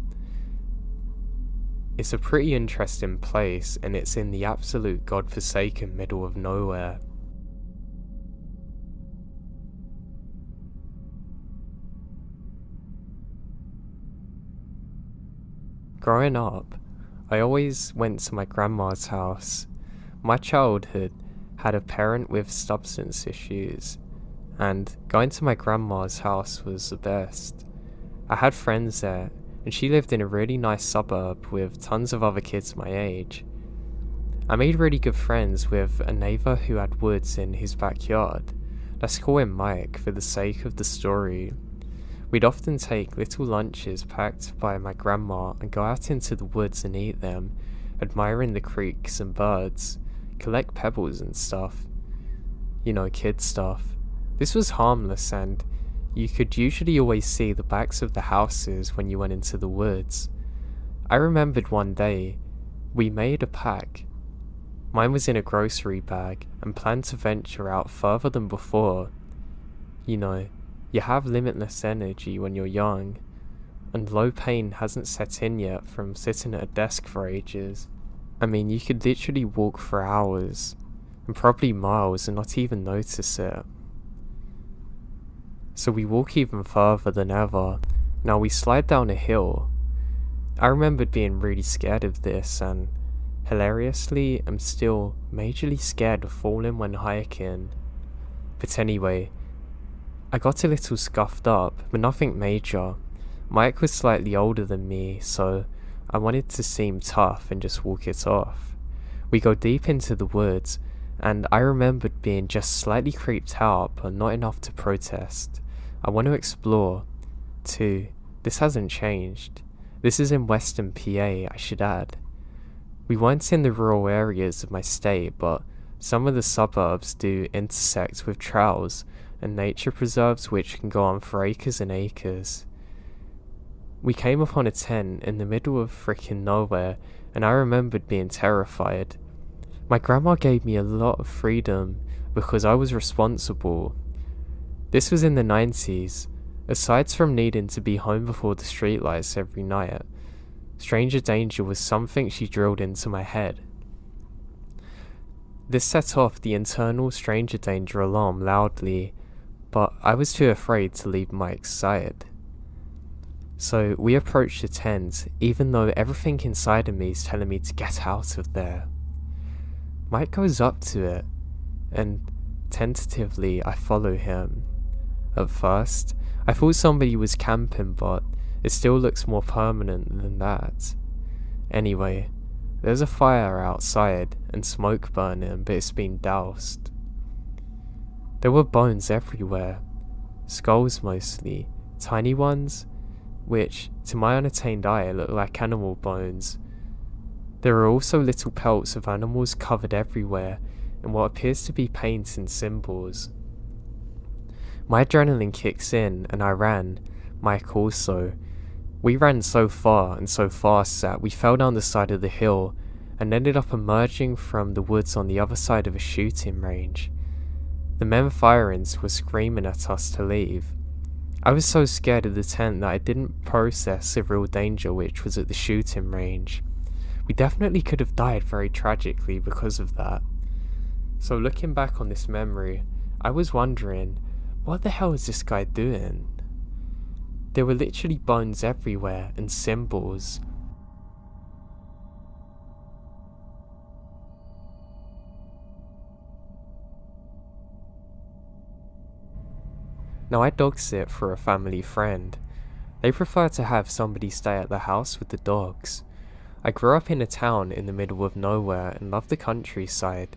Speaker 1: It's a pretty interesting place, and it's in the absolute godforsaken middle of nowhere. Growing up, I always went to my grandma's house. My childhood had a parent with substance issues, and going to my grandma's house was the best. I had friends there, and she lived in a really nice suburb with tons of other kids my age. I made really good friends with a neighbour who had woods in his backyard. Let's call him Mike for the sake of the story. We'd often take little lunches packed by my grandma and go out into the woods and eat them, admiring the creeks and birds, collect pebbles and stuff. You know, kid stuff. This was harmless, and you could usually always see the backs of the houses when you went into the woods. I remembered one day, we made a pack. Mine was in a grocery bag and planned to venture out further than before. You know, you have limitless energy when you're young, and low pain hasn't set in yet from sitting at a desk for ages. I mean, you could literally walk for hours, and probably miles, and not even notice it. So we walk even further than ever. Now we slide down a hill. I remembered being really scared of this, and hilariously, I'm still majorly scared of falling when hiking. But anyway, I got a little scuffed up, but nothing major. Mike was slightly older than me, so I wanted to seem tough and just walk it off. We go deep into the woods, and I remembered being just slightly creeped out, but not enough to protest. I want to explore, too. This hasn't changed. This is in Western PA, I should add. We weren't in the rural areas of my state, but some of the suburbs do intersect with trails and nature preserves which can go on for acres and acres. We came upon a tent in the middle of frickin' nowhere, and I remembered being terrified. My grandma gave me a lot of freedom because I was responsible. This was in the 90s. Aside from needing to be home before the streetlights every night, stranger danger was something she drilled into my head. This set off the internal stranger danger alarm loudly, but I was too afraid to leave Mike's side. So we approached the tent, even though everything inside of me is telling me to get out of there. Mike goes up to it, and tentatively I follow him. At first, I thought somebody was camping, but it still looks more permanent than that. Anyway, there's a fire outside and smoke burning, but it's been doused. There were bones everywhere, skulls mostly, tiny ones, which to my unattained eye look like animal bones. There are also little pelts of animals covered everywhere in what appears to be paint and symbols. My adrenaline kicks in and I ran, Mike also. We ran so far and so fast that we fell down the side of the hill and ended up emerging from the woods on the other side of a shooting range. The men firing were screaming at us to leave. I was so scared of the tent that I didn't process the real danger which was at the shooting range. We definitely could have died very tragically because of that. So looking back on this memory, I was wondering, what the hell is this guy doing? There were literally bones everywhere and symbols. Now I dog sit for a family friend. They prefer to have somebody stay at the house with the dogs. I grew up in a town in the middle of nowhere and love the countryside.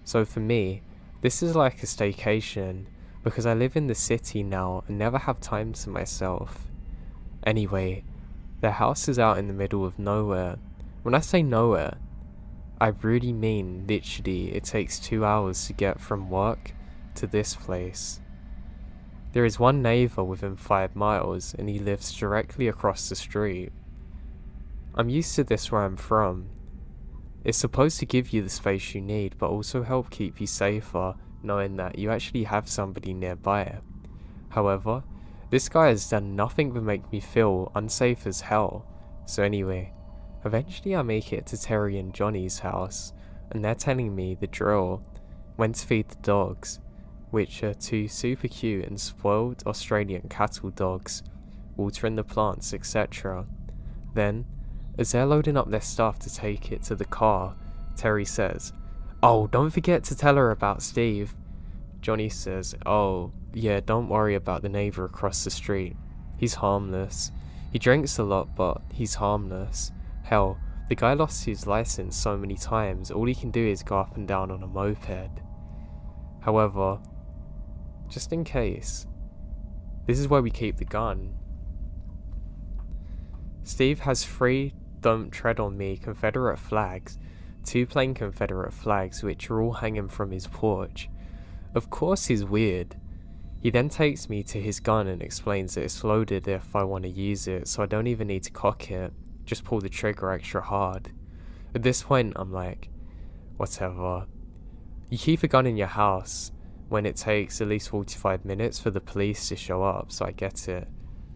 Speaker 1: So for me, this is like a staycation, because I live in the city now and never have time to myself. Anyway, their house is out in the middle of nowhere. When I say nowhere, I really mean literally it takes 2 hours to get from work to this place. There is one neighbour within 5 miles and he lives directly across the street. I'm used to this where I'm from. It's supposed to give you the space you need but also help keep you safer, knowing that you actually have somebody nearby. However, this guy has done nothing but make me feel unsafe as hell. So anyway, eventually I make it to Terry and Johnny's house, and they're telling me the drill, when to feed the dogs, which are 2 super cute and spoiled Australian cattle dogs, watering the plants, etc. Then, as they're loading up their stuff to take it to the car, Terry says, "Oh, don't forget to tell her about Steve." Johnny says, "Oh, yeah, don't worry about the neighbour across the street. He's harmless. He drinks a lot, but he's harmless. Hell, the guy lost his license so many times, all he can do is go up and down on a moped. However, just in case, this is where we keep the gun. Steve has 3 "Don't Tread on Me" Confederate flags, 2 plain Confederate flags which are all hanging from his porch. Of course he's weird. He then takes me to his gun and explains that it's loaded if I want to use it, so I don't even need to cock it, just pull the trigger extra hard. At this point I'm like, whatever. You keep a gun in your house when it takes at least 45 minutes for the police to show up, so I get it.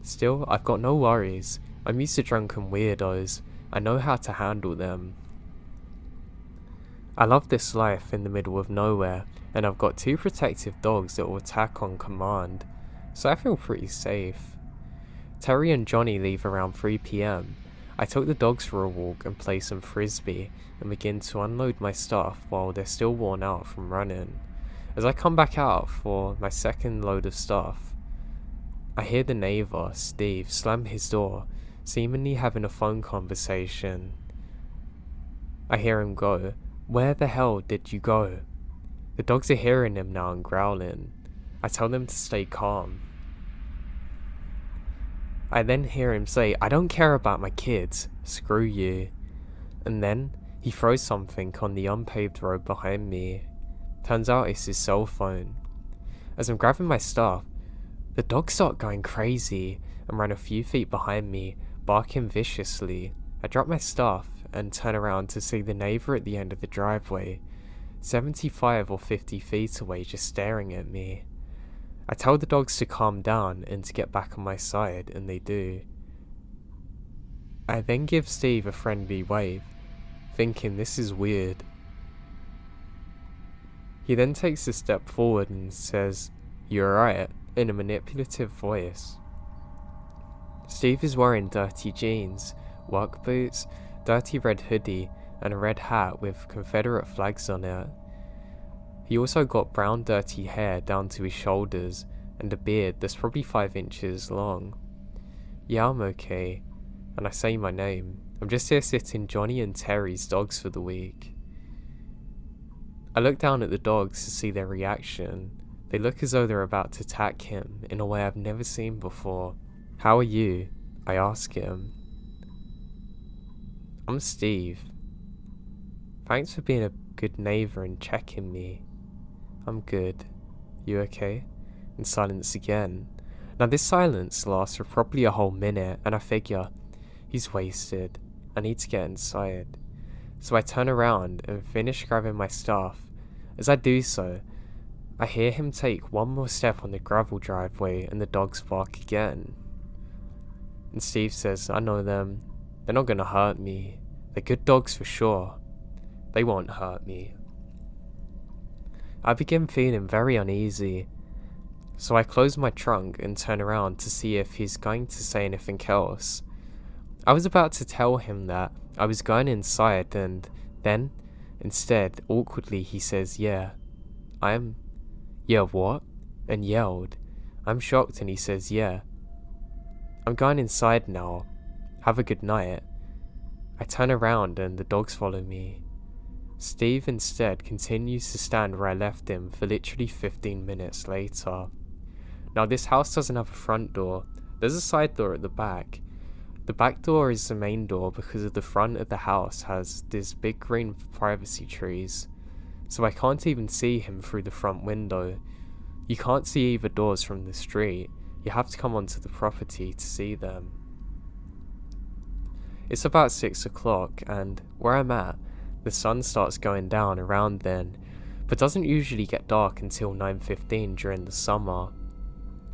Speaker 1: Still, I've got no worries. I'm used to drunken weirdos. I know how to handle them. I love this life in the middle of nowhere, and I've got 2 protective dogs that will attack on command, so I feel pretty safe. Terry and Johnny leave around 3 PM. I took the dogs for a walk and play some frisbee and begin to unload my stuff while they're still worn out from running. As I come back out for my second load of stuff, I hear the neighbour, Steve, slam his door, seemingly having a phone conversation. I hear him go, "Where the hell did you go?" The dogs are hearing him now and growling. I tell them to stay calm. I then hear him say, "I don't care about my kids, screw you." And then he throws something on the unpaved road behind me. Turns out it's his cell phone. As I'm grabbing my stuff, the dogs start going crazy and run a few feet behind me, barking viciously. I drop my stuff and turn around to see the neighbour at the end of the driveway, 75 or 50 feet away, just staring at me. I tell the dogs to calm down and to get back on my side, and they do. I then give Steve a friendly wave, thinking this is weird. He then takes a step forward and says, "You alright?" in a manipulative voice. Steve is wearing dirty jeans, work boots, dirty red hoodie, and a red hat with Confederate flags on it. He also got brown dirty hair down to his shoulders, and a beard that's probably 5 inches long. "Yeah, I'm okay," and I say my name. I'm just here sitting Johnny and Terry's dogs for the week. I look down at the dogs to see their reaction. They look as though they're about to attack him in a way I've never seen before. "How are you?" I ask him. "I'm Steve. Thanks for being a good neighbour and checking me." "I'm good. You okay?" And silence again. Now this silence lasts for probably a whole minute, and I figure, he's wasted. I need to get inside. So I turn around and finish grabbing my stuff. As I do so, I hear him take one more step on the gravel driveway and the dogs bark again. And Steve says, "I know them. They're not gonna hurt me. They're good dogs for sure. They won't hurt me." I begin feeling very uneasy, so I close my trunk and turn around to see if he's going to say anything else. I was about to tell him that I was going inside, and then, instead, awkwardly he says, "Yeah, yeah, what?" and yelled. I'm shocked and he says, "Yeah. I'm going inside now. Have a good night." I turn around and the dogs follow me. Steve instead continues to stand where I left him for literally 15 minutes later. Now this house doesn't have a front door. There's a side door at the back. The back door is the main door because of the front of the house has these big green privacy trees, so I can't even see him through the front window. You can't see either doors from the street. You have to come onto the property to see them. It's about 6 o'clock, and where I'm at, the sun starts going down around then, but doesn't usually get dark until 9:15 during the summer.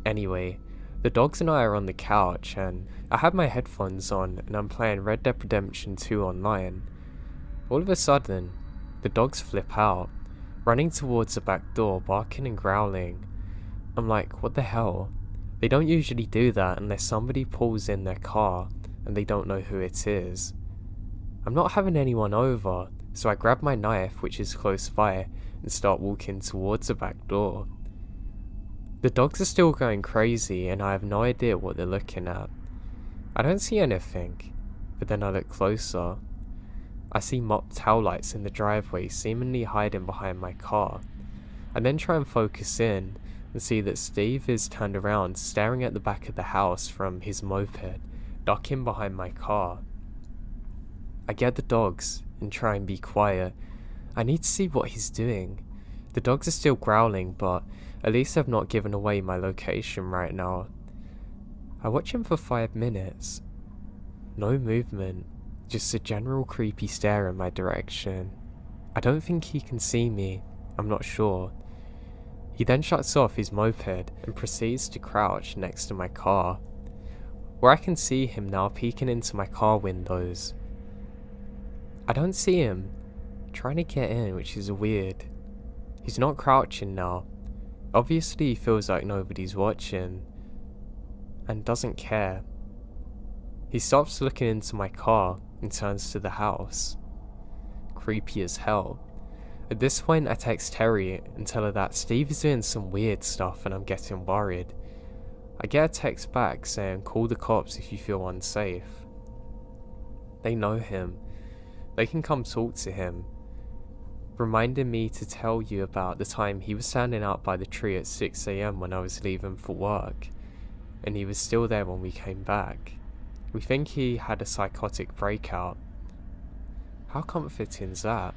Speaker 1: Anyway, the dogs and I are on the couch, and I have my headphones on and I'm playing Red Dead Redemption 2 online. All of a sudden, the dogs flip out, running towards the back door, barking and growling. I'm like, what the hell? They don't usually do that unless somebody pulls in their car and they don't know who it is. I'm not having anyone over, so I grab my knife, which is close by, and start walking towards the back door. The dogs are still going crazy and I have no idea what they're looking at. I don't see anything, but then I look closer. I see mock tail lights in the driveway seemingly hiding behind my car. I then try and focus in and see that Steve is turned around staring at the back of the house from his moped, ducking behind my car. I get the dogs and try and be quiet. I need to see what he's doing. The dogs are still growling, but at least I've not given away my location right now. I watch him for 5 minutes. No movement, just a general creepy stare in my direction. I don't think he can see me, I'm not sure. He then shuts off his moped and proceeds to crouch next to my car, where I can see him now peeking into my car windows. I don't see him trying to get in, which is weird. He's not crouching now. Obviously he feels like nobody's watching and doesn't care. He stops looking into my car and turns to the house. Creepy as hell. At this point I text Terry and tell her that Steve is doing some weird stuff and I'm getting worried. I get a text back saying call the cops if you feel unsafe. They know him. They can come talk to him. Reminding me to tell you about the time he was standing out by the tree at 6 AM when I was leaving for work, and he was still there when we came back. We think he had a psychotic breakout. How comforting is that?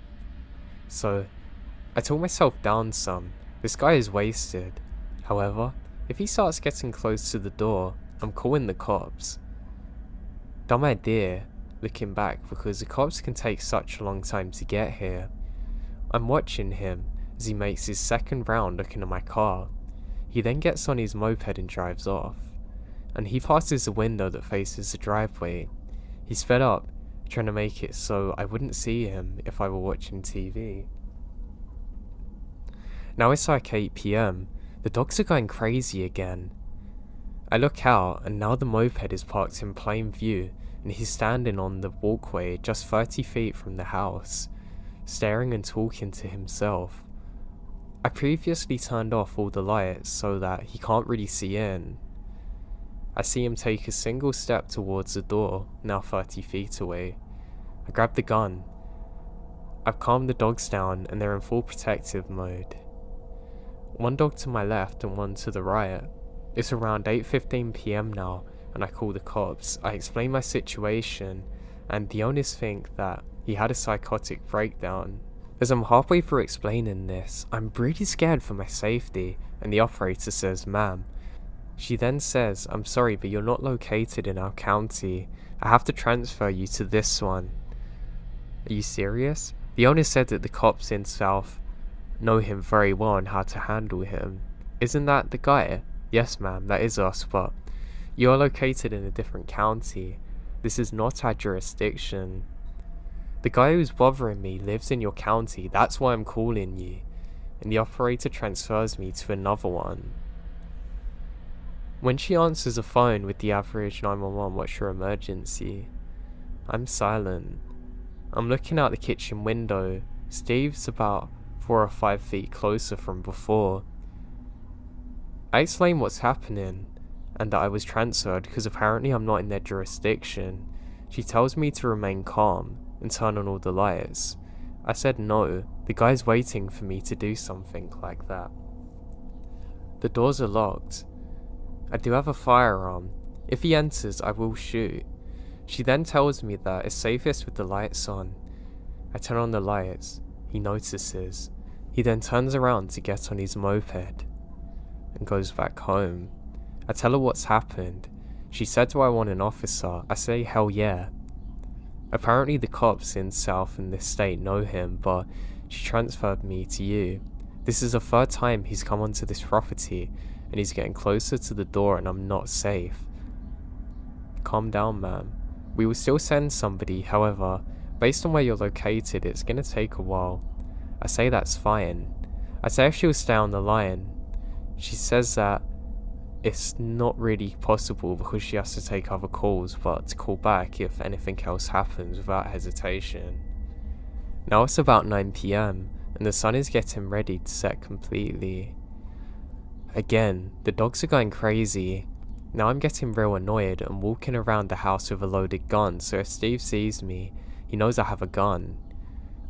Speaker 1: So, I talk myself down some. This guy is wasted. However, if he starts getting close to the door, I'm calling the cops. Dumb idea, looking back, because the cops can take such a long time to get here. I'm watching him as he makes his second round looking at my car. He then gets on his moped and drives off, and he passes the window that faces the driveway. He sped up, trying to make it so I wouldn't see him if I were watching TV. Now it's like 8 PM. The dogs are going crazy again. I look out and now the moped is parked in plain view and he's standing on the walkway just 30 feet from the house, staring and talking to himself. I previously turned off all the lights so that he can't really see in. I see him take a single step towards the door, now 30 feet away. I grab the gun. I've calmed the dogs down and they're in full protective mode. One dog to my left and one to the right. It's around 8:15 PM now and I call the cops. I explain my situation and the owners think that he had a psychotic breakdown. As I'm halfway through explaining this, I'm really scared for my safety and the operator says, "Ma'am." She then says, "I'm sorry, but you're not located in our county. I have to transfer you to this one." Are you serious? The owner said that the cops in South know him very well and how to handle him. Isn't that the guy? Yes ma'am, that is us, but you are located in a different county. This is not our jurisdiction. The guy who's bothering me lives in your county, that's why I'm calling you. And the operator transfers me to another one. When she answers a phone with the average 911, what's your emergency? I'm silent. I'm looking out the kitchen window. Steve's about 4 or 5 feet closer from before. I explain what's happening and that I was transferred because apparently I'm not in their jurisdiction. She tells me to remain calm and turn on all the lights. I said no, the guy's waiting for me to do something like that. The doors are locked. I do have a firearm. If he enters, I will shoot. She then tells me that it's safest with the lights on. I turn on the lights. He notices. He then turns around to get on his moped and goes back home. I tell her what's happened. She said, "Do I want an officer?" I say, "Hell yeah." Apparently the cops in South in this state know him, but she transferred me to you. This is the third time he's come onto this property and he's getting closer to the door and I'm not safe. Calm down, ma'am. We will still send somebody, however, based on where you're located, it's gonna take a while. I say that's fine. I say if she'll stay on the line. She says that it's not really possible because she has to take other calls, but to call back if anything else happens without hesitation. Now it's about 9 PM and the sun is getting ready to set completely. Again, the dogs are going crazy. Now I'm getting real annoyed and walking around the house with a loaded gun, so if Steve sees me, he knows I have a gun.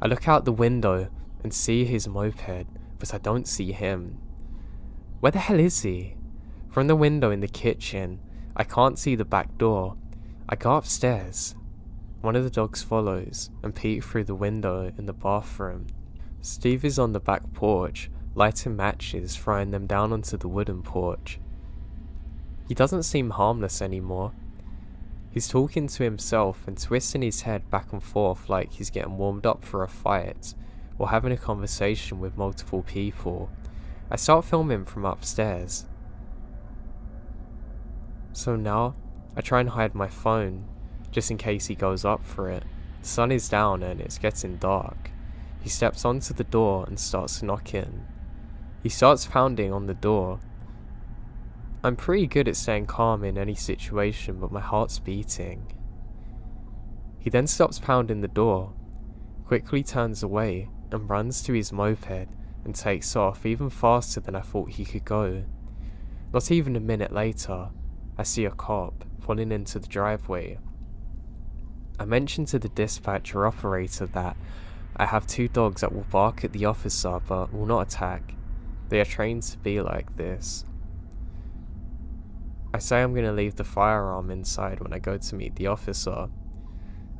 Speaker 1: I look out the window and see his moped, but I don't see him. Where the hell is he? From the window in the kitchen, I can't see the back door. I go upstairs. One of the dogs follows and peek through the window in the bathroom. Steve is on the back porch, lighting matches, throwing them down onto the wooden porch. He doesn't seem harmless anymore. He's talking to himself and twisting his head back and forth like he's getting warmed up for a fight, or having a conversation with multiple people. I start filming from upstairs. So now, I try and hide my phone, just in case he goes up for it. The sun is down and it's getting dark. He steps onto the door and starts knocking. He starts pounding on the door. I'm pretty good at staying calm in any situation, but my heart's beating. He then stops pounding the door, quickly turns away and runs to his moped and takes off even faster than I thought he could go. Not even a minute later, I see a cop pulling into the driveway. I mentioned to the dispatcher operator that I have 2 dogs that will bark at the officer but will not attack. They are trained to be like this. I say I'm going to leave the firearm inside when I go to meet the officer.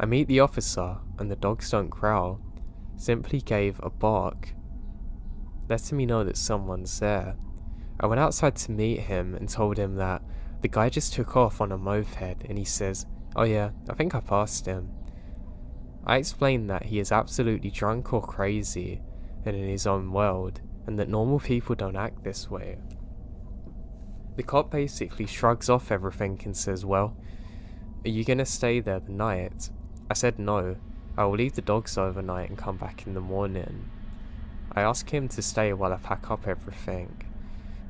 Speaker 1: I meet the officer and the dogs don't growl, simply gave a bark, letting me know that someone's there. I went outside to meet him and told him that the guy just took off on a moped, and he says, "Oh yeah, I think I passed him." I explained that he is absolutely drunk or crazy and in his own world, and that normal people don't act this way. The cop basically shrugs off everything and says, "Well, are you gonna stay there the night?" I said no, I will leave the dogs overnight and come back in the morning. I ask him to stay while I pack up everything.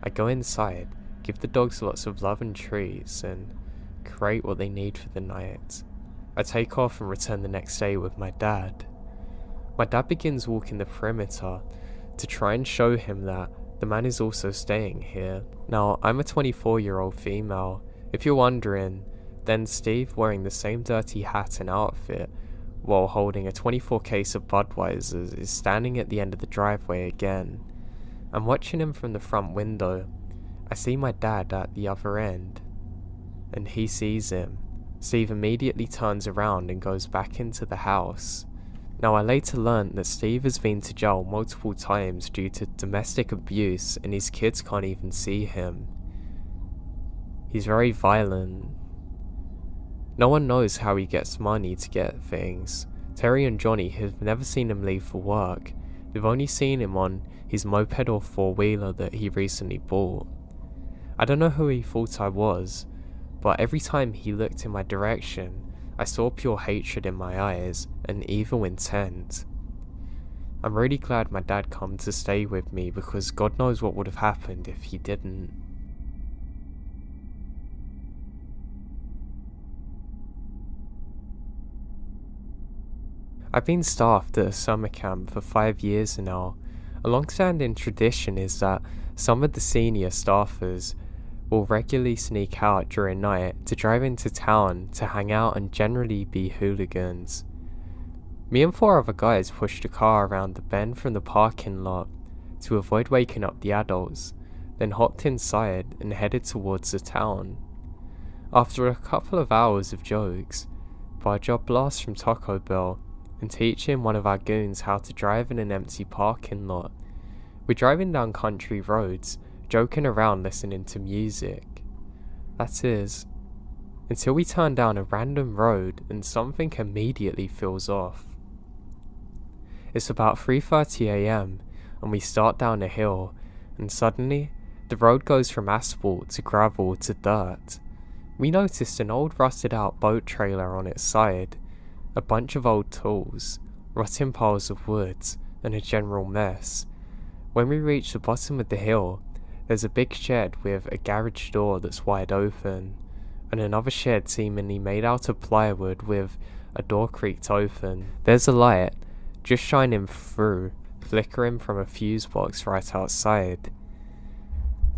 Speaker 1: I go inside, give the dogs lots of love and treats, and create what they need for the night. I take off and return the next day with my dad. My dad begins walking the perimeter to try and show him that the man is also staying here. Now, I'm a 24-year-old female. If you're wondering, then Steve, wearing the same dirty hat and outfit while holding a 24 case of Budweisers, is standing at the end of the driveway again. I'm watching him from the front window. I see my dad at the other end, and he sees him. Steve immediately turns around and goes back into the house. Now, I later learnt that Steve has been to jail multiple times due to domestic abuse, and his kids can't even see him. He's very violent. No one knows how he gets money to get things. Terry and Johnny have never seen him leave for work. They've only seen him on his moped or 4-wheeler that he recently bought. I don't know who he thought I was, but every time he looked in my direction, I saw pure hatred in my eyes and evil intent. I'm really glad my dad came to stay with me, because God knows what would have happened if he didn't. I've been staffed at a summer camp for 5 years now. A long-standing tradition is that some of the senior staffers will regularly sneak out during night to drive into town to hang out and generally be hooligans. Me and 4 other guys pushed a car around the bend from the parking lot to avoid waking up the adults, then hopped inside and headed towards the town. After a couple of hours of jokes, by a job blast from Taco Bell, and teaching one of our goons how to drive in an empty parking lot, we're driving down country roads, joking around listening to music. That is, until we turn down a random road and something immediately feels off. It's about 3:30 AM and we start down a hill, and suddenly the road goes from asphalt to gravel to dirt. We noticed an old rusted out boat trailer on its side, a bunch of old tools, rotting piles of wood, and a general mess. When we reach the bottom of the hill, there's a big shed with a garage door that's wide open, and another shed seemingly made out of plywood with a door creaked open. There's a light just shining through, flickering from a fuse box right outside.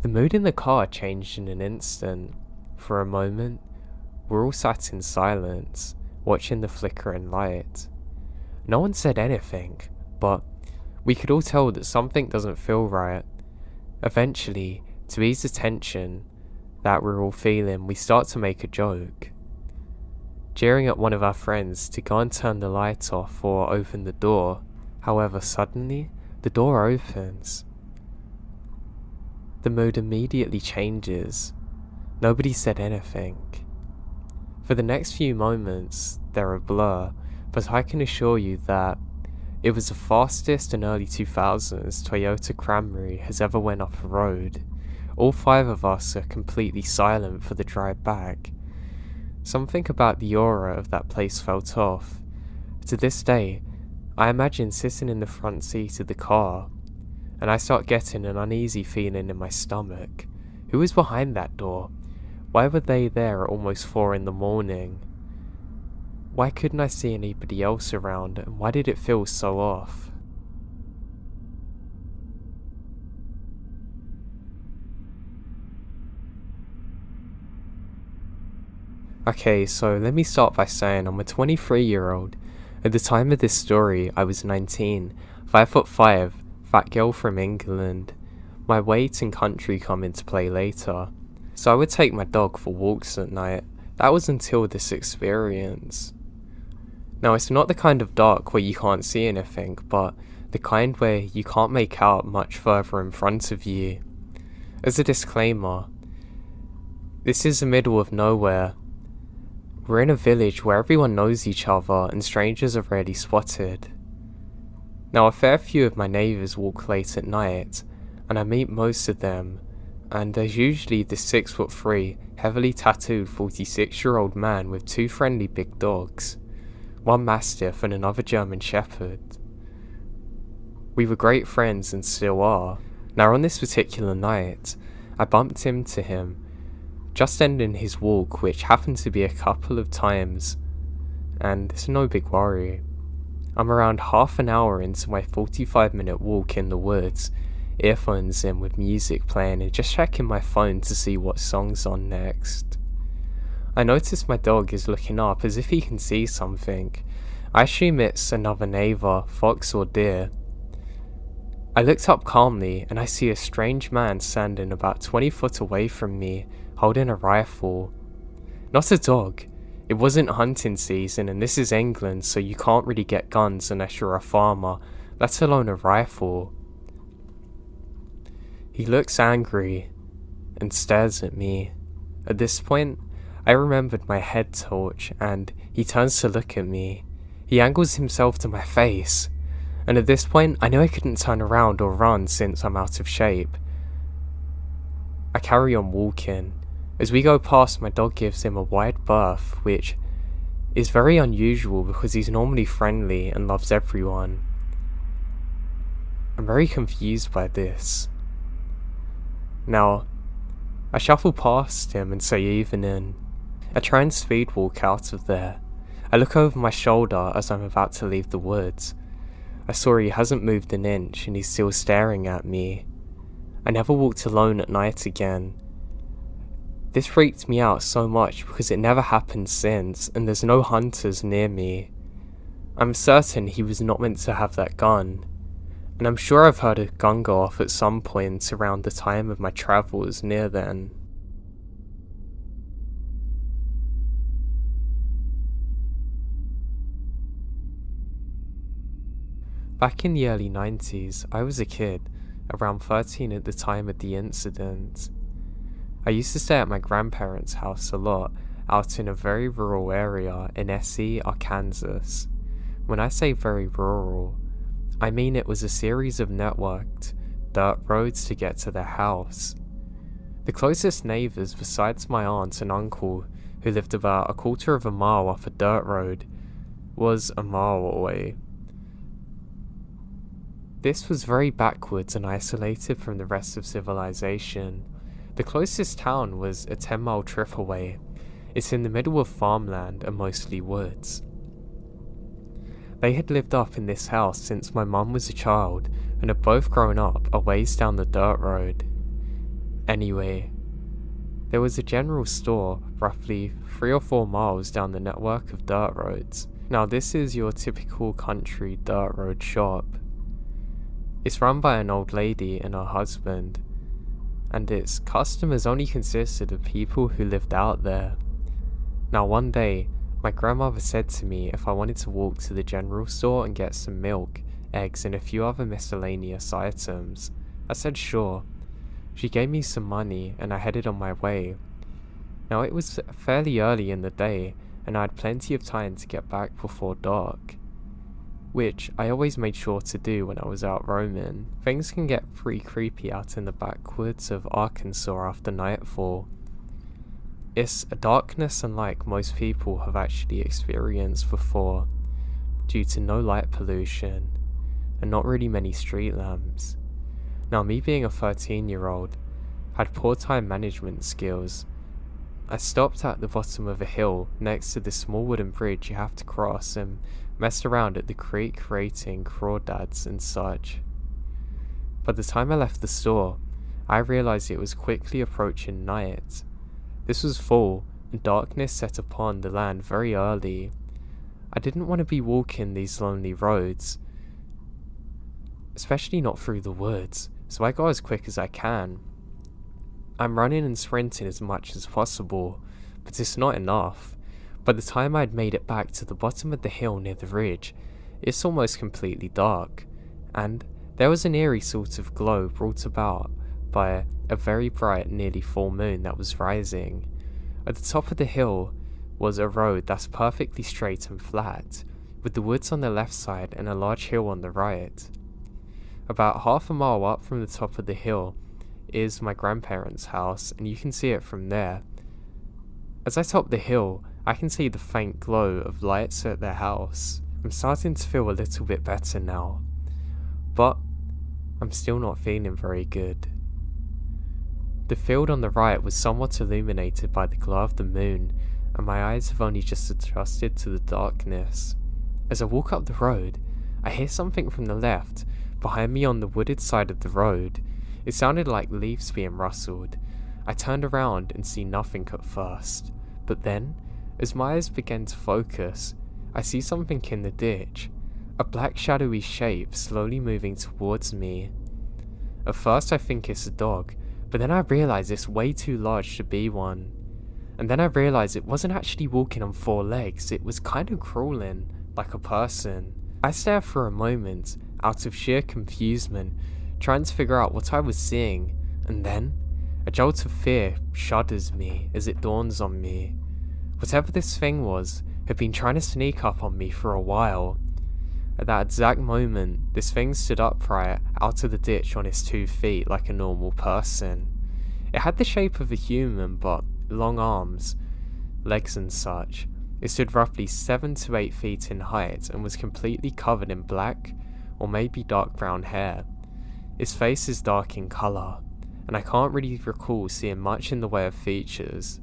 Speaker 1: The mood in the car changed in an instant. For a moment, we're all sat in silence, watching the flickering light. No one said anything, but we could all tell that something doesn't feel right. Eventually, to ease the tension that we're all feeling, we start to make a joke, jeering at one of our friends to go and turn the light off or open the door. However, suddenly, the door opens. The mood immediately changes. Nobody said anything. For the next few moments, they're a blur, but I can assure you that it was the fastest and early 2000s Toyota Camry has ever went up a road. All 5 of us are completely silent for the drive back. Something about the aura of that place felt off. To this day, I imagine sitting in the front seat of the car, and I start getting an uneasy feeling in my stomach. Who was behind that door? Why were they there at almost 4 in the morning? Why couldn't I see anybody else around, and why did it feel so off? Okay, so let me start by saying I'm a 23-year-old. At the time of this story, I was 19, 5'5", fat girl from England. My weight and country come into play later. So I would take my dog for walks at night. That was until this experience. Now, it's not the kind of dark where you can't see anything, but the kind where you can't make out much further in front of you. As a disclaimer, this is the middle of nowhere. We're in a village where everyone knows each other and strangers are rarely spotted. Now, a fair few of my neighbours walk late at night, and I meet most of them, and there's usually this 6'3", heavily tattooed 46-year-old man with 2 friendly big dogs, one Mastiff and another German Shepherd. We were great friends and still are. Now, on this particular night, I bumped into him, just ending his walk, which happened to be a couple of times, and it's no big worry. I'm around half an hour into my 45-minute walk in the woods, earphones in with music playing and just checking my phone to see what song's on next. I notice my dog is looking up as if he can see something. I assume it's another neighbour, fox or deer. I looked up calmly and I see a strange man standing about 20 foot away from me, holding a rifle. Not a dog. It wasn't hunting season and this is England, so you can't really get guns unless you're a farmer, let alone a rifle. He looks angry and stares at me. At this point, I remembered my head torch and he turns to look at me. He angles himself to my face, and at this point I knew I couldn't turn around or run since I'm out of shape. I carry on walking. As we go past, my dog gives him a wide berth, which is very unusual because he's normally friendly and loves everyone. I'm very confused by this. Now, I shuffle past him and say evening. I try and speed walk out of there. I look over my shoulder as I'm about to leave the woods. I saw he hasn't moved an inch and he's still staring at me. I never walked alone at night again. This freaked me out so much because it never happened since and there's no hunters near me. I'm certain he was not meant to have that gun. And I'm sure I've heard a gun go off at some point around the time of my travels near then. Back in the early 90s, I was a kid, around 13 at the time of the incident. I used to stay at my grandparents' house a lot, out in a very rural area in SE, Arkansas. When I say very rural, I mean it was a series of networked dirt roads to get to their house. The closest neighbours besides my aunt and uncle, who lived about a quarter of a mile off a dirt road, was a mile away. This was very backwards and isolated from the rest of civilization. The closest town was a 10-mile trip away. It's in the middle of farmland and mostly woods. They had lived up in this house since my mum was a child and had both grown up a ways down the dirt road. Anyway, There was a general store roughly 3 or 4 miles down the network of dirt roads. Now this is your typical country dirt road shop. It's run by an old lady and her husband, and its customers only consisted of people who lived out there. Now one day, my grandmother said to me if I wanted to walk to the general store and get some milk, eggs and a few other miscellaneous items. I said sure. She gave me some money and I headed on my way. Now it was fairly early in the day and I had plenty of time to get back before dark, which I always made sure to do when I was out roaming. Things can get pretty creepy out in the backwoods of Arkansas after nightfall. It's a darkness unlike most people have actually experienced before, due to no light pollution and not really many street lamps. Now me being a 13-year-old, had poor time management skills. I stopped at the bottom of a hill next to the small wooden bridge you have to cross and messed around at the creek creating crawdads and such. By the time I left the store, I realised it was quickly approaching night. This was fall and darkness set upon the land very early. I didn't want to be walking these lonely roads, especially not through the woods, so I go as quick as I can. I'm running and sprinting as much as possible, but it's not enough. By the time I'd made it back to the bottom of the hill near the ridge, it's almost completely dark, and there was an eerie sort of glow brought about by a very bright, nearly full moon that was rising. At the top of the hill was a road that's perfectly straight and flat, with the woods on the left side and a large hill on the right. About half a mile up from the top of the hill is my grandparents' house, and you can see it from there. As I top the hill, I can see the faint glow of lights at their house. I'm starting to feel a little bit better now, but I'm still not feeling very good. The field on the right was somewhat illuminated by the glow of the moon, and my eyes have only just adjusted to the darkness. As I walk up the road, I hear something from the left, behind me on the wooded side of the road. It sounded like leaves being rustled. I turned around and see nothing at first, but then, as my eyes began to focus, I see something in the ditch, a black shadowy shape slowly moving towards me. At first I think it's a dog, but then I realise it's way too large to be one. And then I realise it wasn't actually walking on 4 legs, it was kind of crawling, like a person. I stare for a moment, out of sheer confusement, trying to figure out what I was seeing, and then a jolt of fear shudders me as it dawns on me. Whatever this thing was had been trying to sneak up on me for a while. At that exact moment, this thing stood upright out of the ditch on its 2 feet like a normal person. It had the shape of a human, but long arms, legs and such. It stood roughly 7 to 8 feet in height and was completely covered in black or maybe dark brown hair. Its face is dark in colour, and I can't really recall seeing much in the way of features.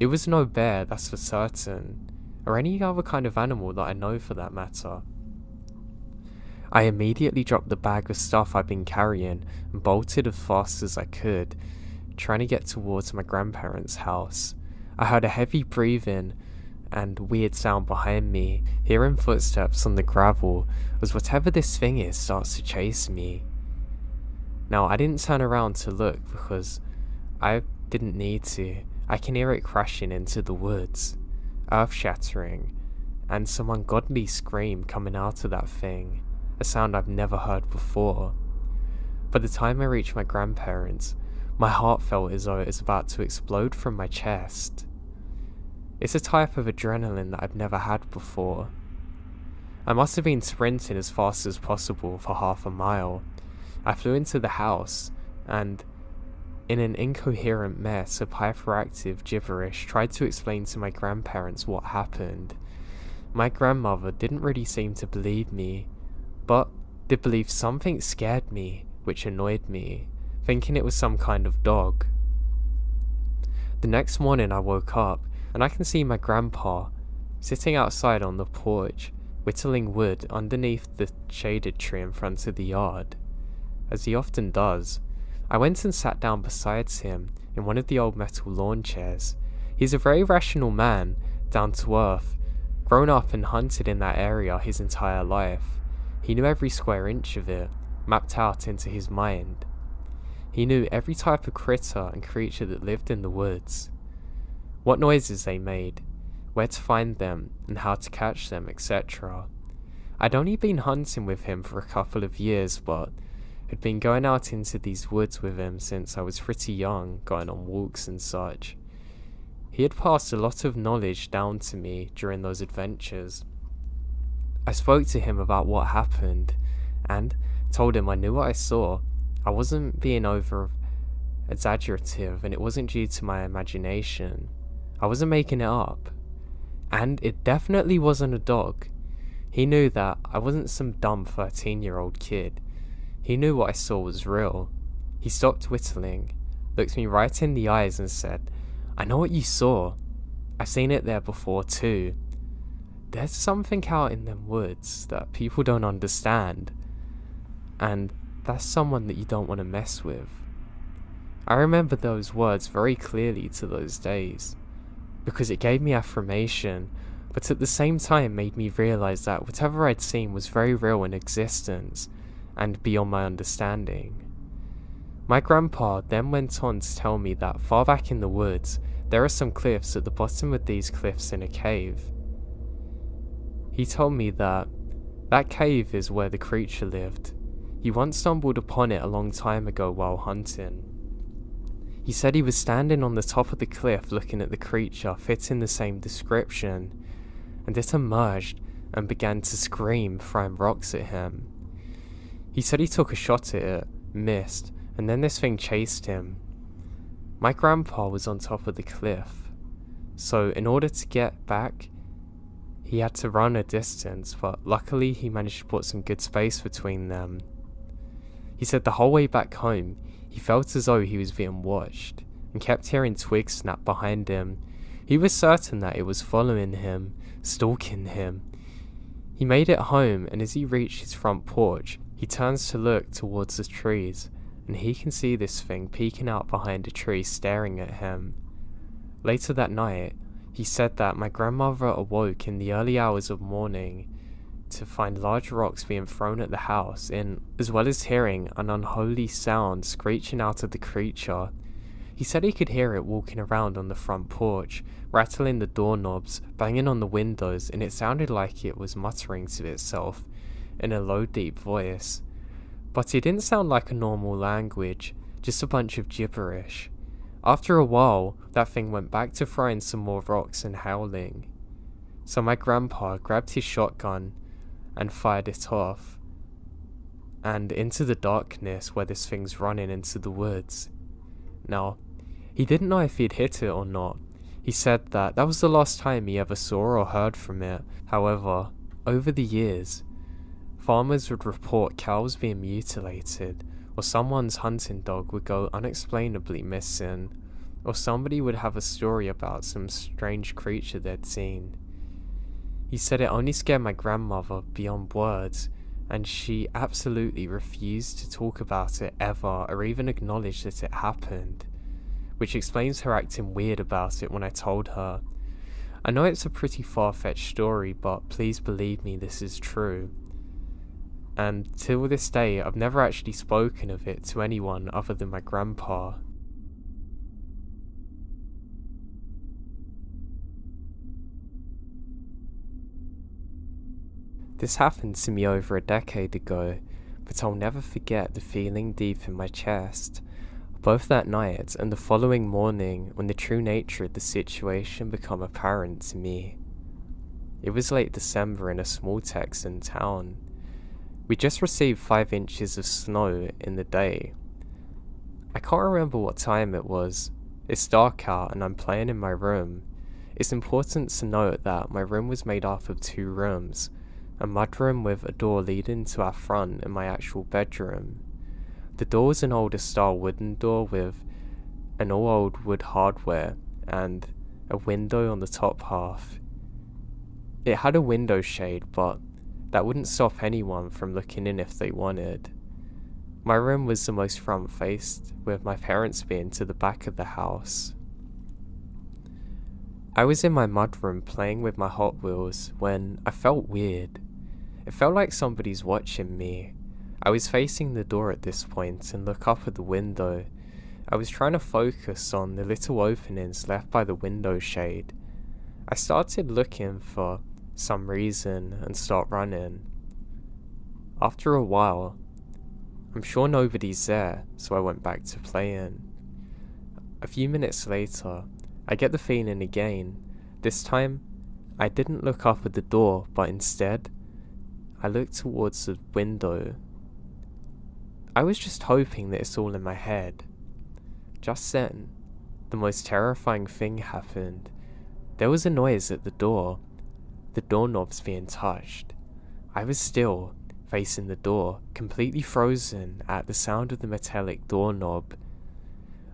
Speaker 1: It was no bear, that's for certain, or any other kind of animal that I know for that matter. I immediately dropped the bag of stuff I'd been carrying and bolted as fast as I could, trying to get towards my grandparents' house. I heard a heavy breathing and weird sound behind me, hearing footsteps on the gravel as whatever this thing is starts to chase me. Now I didn't turn around to look because I didn't need to. I can hear it crashing into the woods, earth-shattering, and some ungodly scream coming out of that thing, a sound I've never heard before. By the time I reached my grandparents, my heart felt as though it was about to explode from my chest. It's a type of adrenaline that I've never had before. I must have been sprinting as fast as possible for half a mile. I flew into the house, and in an incoherent mess of hyperactive gibberish, tried to explain to my grandparents what happened. My grandmother didn't really seem to believe me, but did believe something scared me, which annoyed me, thinking it was some kind of dog. The next morning I woke up, and I can see my grandpa sitting outside on the porch, whittling wood underneath the shaded tree in front of the yard. As he often does, I went and sat down beside him in one of the old metal lawn chairs. He's a very rational man, down to earth, grown up and hunted in that area his entire life. He knew every square inch of it, mapped out into his mind. He knew every type of critter and creature that lived in the woods, what noises they made, where to find them and how to catch them, etc. I'd only been hunting with him for a couple of years, but had been going out into these woods with him since I was pretty young, going on walks and such. He had passed a lot of knowledge down to me during those adventures. I spoke to him about what happened, and told him I knew what I saw. I wasn't being over exaggerative, and it wasn't due to my imagination. I wasn't making it up. And it definitely wasn't a dog. He knew that I wasn't some dumb 13-year-old kid. He knew what I saw was real. He stopped whittling, looked me right in the eyes and said, "I know what you saw. I've seen it there before too. There's something out in them woods that people don't understand, and that's someone that you don't want to mess with." I remember those words very clearly to those days, because it gave me affirmation, but at the same time made me realise that whatever I'd seen was very real in existence, and beyond my understanding. My grandpa then went on to tell me that far back in the woods, there are some cliffs. At the bottom of these cliffs in a cave. He told me that cave is where the creature lived. He once stumbled upon it a long time ago while hunting. He said he was standing on the top of the cliff looking at the creature fitting the same description, and it emerged and began to scream, throwing rocks at him. He said he took a shot at it, missed, and then this thing chased him. My grandpa was on top of the cliff, so in order to get back, he had to run a distance, but luckily he managed to put some good space between them. He said the whole way back home, he felt as though he was being watched, and kept hearing twigs snap behind him. He was certain that it was following him, stalking him. He made it home, and as he reached his front porch, he turns to look towards the trees, and he can see this thing peeking out behind a tree staring at him. Later that night, he said that my grandmother awoke in the early hours of morning to find large rocks being thrown at the house, as well as hearing an unholy sound screeching out of the creature. He said he could hear it walking around on the front porch, rattling the doorknobs, banging on the windows, and it sounded like it was muttering to itself in a low, deep voice. But it didn't sound like a normal language, just a bunch of gibberish. After a while, that thing went back to throwing some more rocks and howling. So my grandpa grabbed his shotgun and fired it off, and into the darkness where this thing's running into the woods. Now, he didn't know if he'd hit it or not. He said that was the last time he ever saw or heard from it. However, over the years, farmers would report cows being mutilated, or someone's hunting dog would go unexplainably missing, or somebody would have a story about some strange creature they'd seen. He said it only scared my grandmother beyond words, and she absolutely refused to talk about it ever, or even acknowledge that it happened, which explains her acting weird about it when I told her. I know it's a pretty far-fetched story, but please believe me, this is true. And till this day, I've never actually spoken of it to anyone other than my grandpa. This happened to me over a decade ago, but I'll never forget the feeling deep in my chest, both that night and the following morning when the true nature of the situation became apparent to me. It was late December in a small Texan town. We just received 5 inches of snow in the day. I can't remember what time it was. It's dark out and I'm playing in my room. It's important to note that my room was made up of 2 rooms, a mudroom with a door leading to our front and my actual bedroom. The door was an older style wooden door with an all old wood hardware and a window on the top half. It had a window shade, but that wouldn't stop anyone from looking in if they wanted. My room was the most front-faced, with my parents being to the back of the house. I was in my mudroom playing with my Hot Wheels when I felt weird. It felt like somebody's watching me. I was facing the door at this point and look up at the window. I was trying to focus on the little openings left by the window shade. I started looking for some reason and start running. After a while, I'm sure nobody's there, so I went back to playing. A few minutes later, I get the feeling again. This time, I didn't look up at the door, but instead, I looked towards the window. I was just hoping that it's all in my head. Just then, the most terrifying thing happened. There was a noise at the door. The doorknob's being touched. I was still, facing the door, completely frozen at the sound of the metallic doorknob.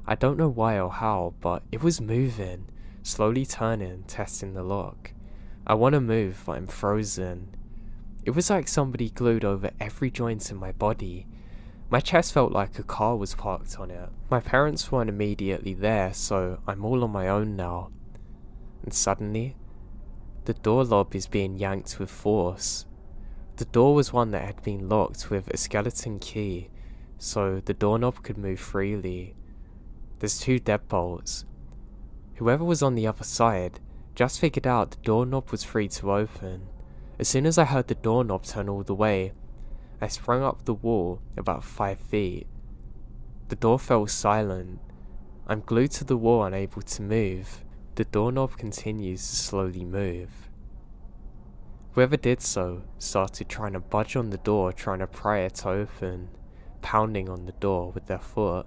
Speaker 1: I don't know why or how, but it was moving, slowly turning, testing the lock. I want to move, but I'm frozen. It was like somebody glued over every joint in my body. My chest felt like a car was parked on it. My parents weren't immediately there, so I'm all on my own now. And suddenly, the door knob is being yanked with force. The door was one that had been locked with a skeleton key, so the doorknob could move freely. There's 2 deadbolts. Whoever was on the other side just figured out the doorknob was free to open. As soon as I heard the doorknob turn all the way, I sprung up the wall about 5 feet. The door fell silent. I'm glued to the wall, unable to move. The doorknob continues to slowly move. Whoever did so started trying to budge on the door, trying to pry it open, pounding on the door with their foot,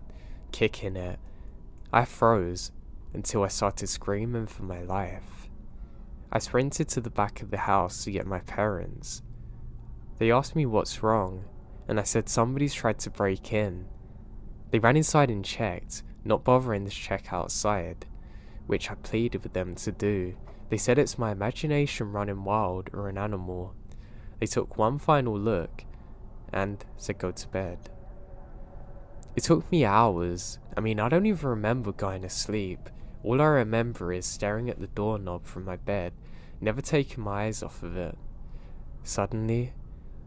Speaker 1: kicking it. I froze until I started screaming for my life. I sprinted to the back of the house to get my parents. They asked me what's wrong, and I said somebody's tried to break in. They ran inside and checked, not bothering to check outside, which I pleaded with them to do. They said it's my imagination running wild or an animal. They took one final look and said go to bed. It took me hours. I don't even remember going to sleep. All I remember is staring at the doorknob from my bed, never taking my eyes off of it. Suddenly,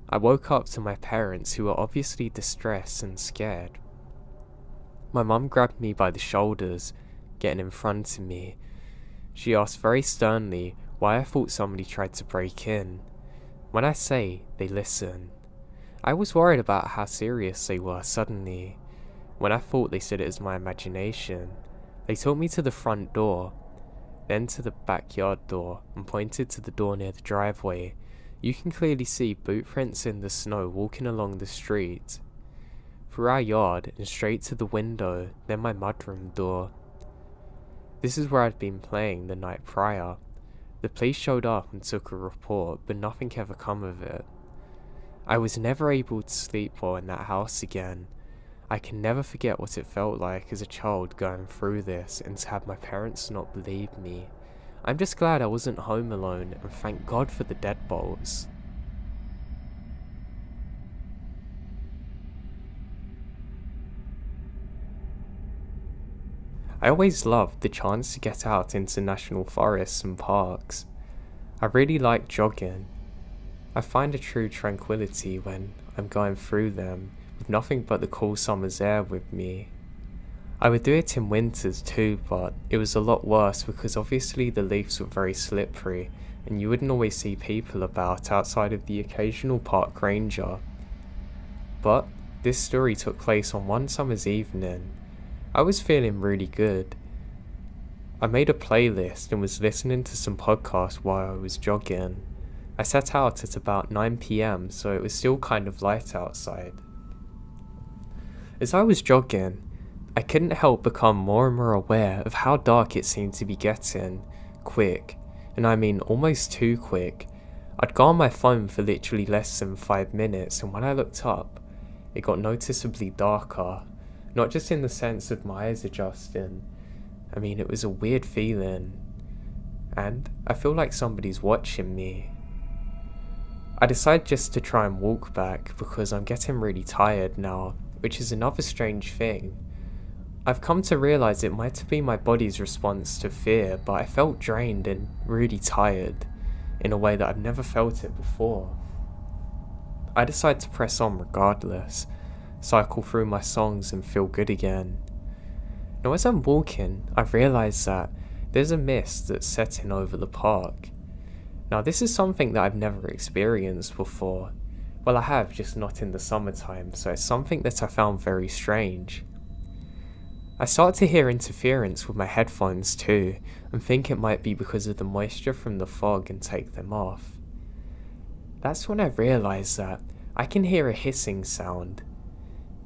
Speaker 1: I woke up to my parents, who were obviously distressed and scared. My mum grabbed me by the shoulders, getting in front of me. She asked very sternly why I thought somebody tried to break in. When I say, they listen. I was worried about how serious they were suddenly. When I thought they said it was my imagination, they took me to the front door, then to the backyard door, and pointed to the door near the driveway. You can clearly see boot prints in the snow walking along the street. Through our yard and straight to the window, then my mudroom door. This is where I'd been playing the night prior. The police showed up and took a report, but nothing ever come of it. I was never able to sleep well in that house again. I can never forget what it felt like as a child going through this and to have my parents not believe me. I'm just glad I wasn't home alone, and thank God for the deadbolts. I always loved the chance to get out into national forests and parks. I really like jogging. I find a true tranquility when I'm going through them, with nothing but the cool summer's air with me. I would do it in winters too, but it was a lot worse because obviously the leaves were very slippery and you wouldn't always see people about outside of the occasional park ranger. But this story took place on one summer's evening. I was feeling really good. I made a playlist and was listening to some podcasts while I was jogging. I set out at about 9 PM, so it was still kind of light outside. As I was jogging, I couldn't help become more and more aware of how dark it seemed to be getting, quick, and almost too quick. I'd go on my phone for literally less than 5 minutes, and when I looked up, it got noticeably darker, not just in the sense of my eyes adjusting. It was a weird feeling, and I feel like somebody's watching me. I decide just to try and walk back because I'm getting really tired now. which is another strange thing. I've come to realise it might have been my body's response to fear, but I felt drained and really tired in a way that I've never felt it before. I decide to press on regardless, cycle through my songs and feel good again. Now as I'm walking, I realise that there's a mist that's setting over the park. Now this is something that I've never experienced before. Well, I have, just not in the summertime, so it's something that I found very strange. I start to hear interference with my headphones too, and think it might be because of the moisture from the fog and take them off. That's when I realise that I can hear a hissing sound.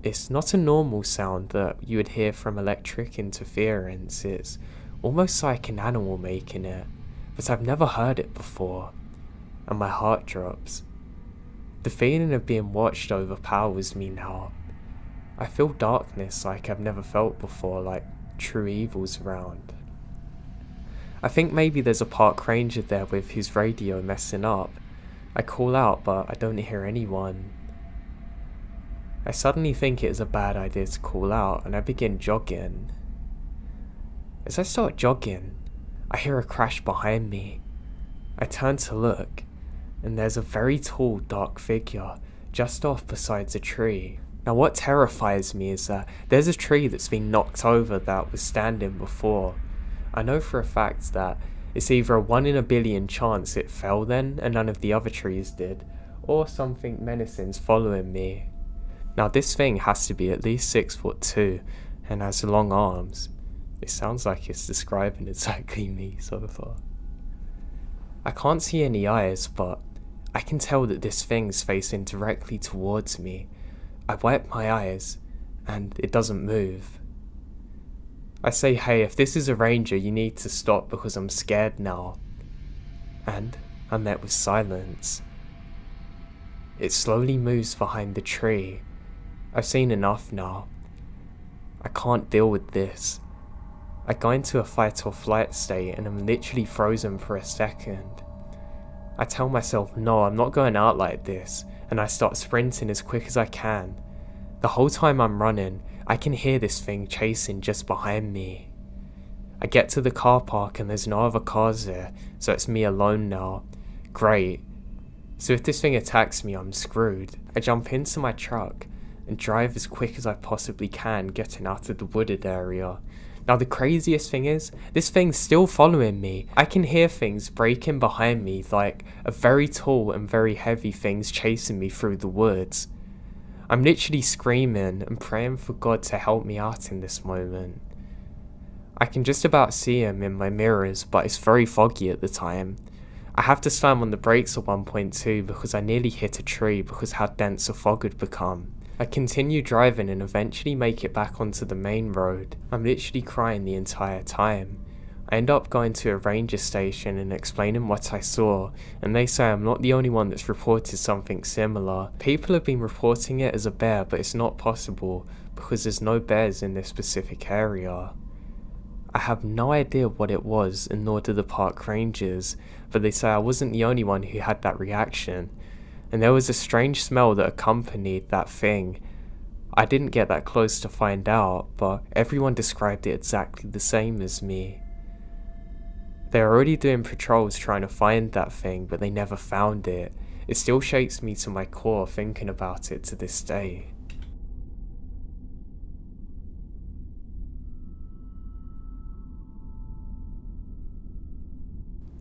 Speaker 1: It's not a normal sound that you would hear from electric interference, it's almost like an animal making it, but I've never heard it before, and my heart drops. The feeling of being watched overpowers me now. I feel darkness like I've never felt before, like true evil's around. I think maybe there's a park ranger there with his radio messing up. I call out, but I don't hear anyone. I suddenly think it is a bad idea to call out, and I begin jogging. As I start jogging, I hear a crash behind me. I turn to look, and there's a very tall, dark figure just off beside a tree. Now what terrifies me is that there's a tree that's been knocked over that was standing before. I know for a fact that it's either a 1 in a billion chance it fell then and none of the other trees did, or something menacing's following me. Now this thing has to be at least 6'2" and has long arms. It sounds like it's describing exactly me so far. I can't see any eyes, but I can tell that this thing's facing directly towards me. I wipe my eyes, and it doesn't move. I say, hey, if this is a ranger, you need to stop because I'm scared now. And I'm met with silence. It slowly moves behind the tree. I've seen enough now. I can't deal with this. I go into a fight or flight state and I'm literally frozen for a second. I tell myself, no, I'm not going out like this, and I start sprinting as quick as I can. The whole time I'm running, I can hear this thing chasing just behind me. I get to the car park and there's no other cars there, so it's me alone now. Great. So if this thing attacks me, I'm screwed. I jump into my truck and drive as quick as I possibly can, getting out of the wooded area. Now the craziest thing is, this thing's still following me. I can hear things breaking behind me, like a very tall and very heavy thing's chasing me through the woods. I'm literally screaming and praying for God to help me out in this moment. I can just about see him in my mirrors, but it's very foggy at the time. I have to slam on the brakes at one point too because I nearly hit a tree because how dense the fog had become. I continue driving and eventually make it back onto the main road. I'm literally crying the entire time. I end up going to a ranger station and explaining what I saw, and they say I'm not the only one that's reported something similar. People have been reporting it as a bear, but it's not possible because there's no bears in this specific area. I have no idea what it was, and nor do the park rangers, but they say I wasn't the only one who had that reaction. And there was a strange smell that accompanied that thing. I didn't get that close to find out, but everyone described it exactly the same as me. They're already doing patrols trying to find that thing, but they never found it. It still shakes me to my core thinking about it to this day.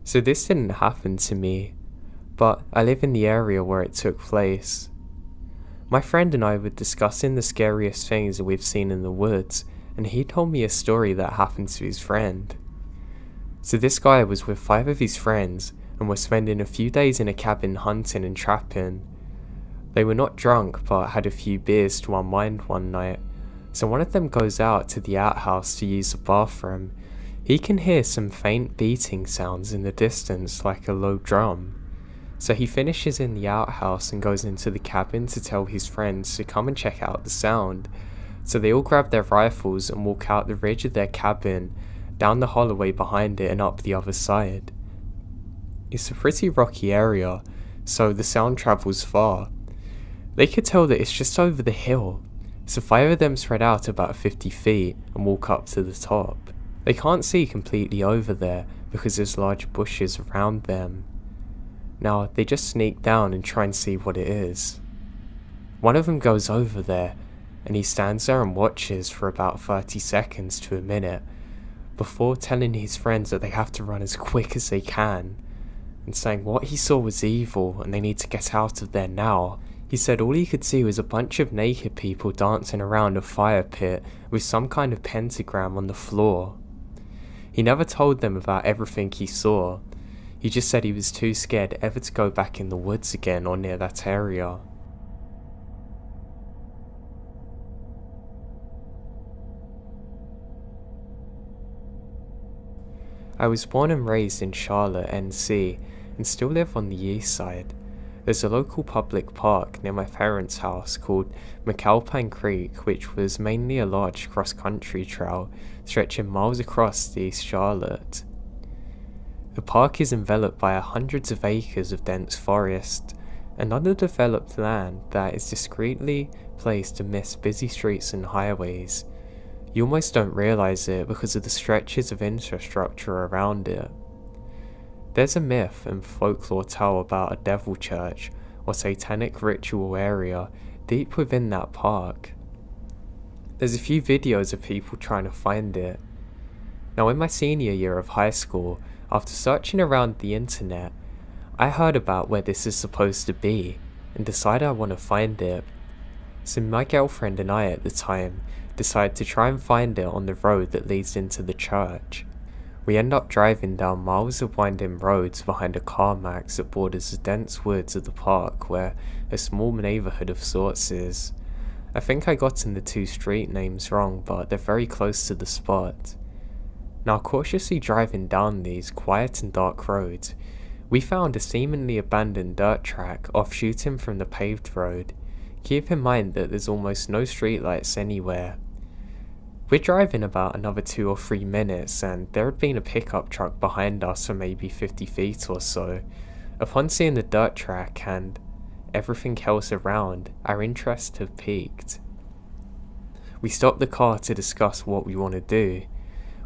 Speaker 1: So this didn't happen to me, but I live in the area where it took place. My friend and I were discussing the scariest things that we've seen in the woods, and he told me a story that happened to his friend. So this guy was with 5 of his friends and was spending a few days in a cabin hunting and trapping. They were not drunk but had a few beers to unwind one night, so one of them goes out to the outhouse to use the bathroom. He can hear some faint beating sounds in the distance like a low drum. So he finishes in the outhouse and goes into the cabin to tell his friends to come and check out the sound. So they all grab their rifles and walk out the ridge of their cabin, down the holloway behind it and up the other side. It's a pretty rocky area, so the sound travels far. They could tell that it's just over the hill, So 5 of them spread out about 50 feet and walk up to the top. They can't see completely over there because there's large bushes around them. Now they just sneak down and try and see what it is. One of them goes over there and he stands there and watches for about 30 seconds to a minute before telling his friends that they have to run as quick as they can and saying what he saw was evil and they need to get out of there now. He said all he could see was a bunch of naked people dancing around a fire pit with some kind of pentagram on the floor. He never told them about everything he saw. He just said he was too scared ever to go back in the woods again or near that area. I was born and raised in Charlotte, NC, and still live on the east side. There's a local public park near my parents' house called McAlpine Creek, which was mainly a large cross-country trail stretching miles across East Charlotte. The park is enveloped by hundreds of acres of dense forest and underdeveloped land that is discreetly placed amidst busy streets and highways. You almost don't realise it because of the stretches of infrastructure around it. There's a myth and folklore tale about a devil church or satanic ritual area deep within that park. There's a few videos of people trying to find it. Now in my senior year of high school, after searching around the internet, I heard about where this is supposed to be and decided I want to find it. So my girlfriend and I at the time decided to try and find it on the road that leads into the church. We end up driving down miles of winding roads behind a car max that borders the dense woods of the park where a small neighbourhood of sorts is. I think I got in the 2 street names wrong, but they're very close to the spot. Now cautiously driving down these quiet and dark roads, we found a seemingly abandoned dirt track offshooting from the paved road. Keep in mind that there's almost no streetlights anywhere. We're driving about another 2 or 3 minutes and there had been a pickup truck behind us for maybe 50 feet or so. Upon seeing the dirt track and everything else around, our interest had peaked. We stopped the car to discuss what we want to do.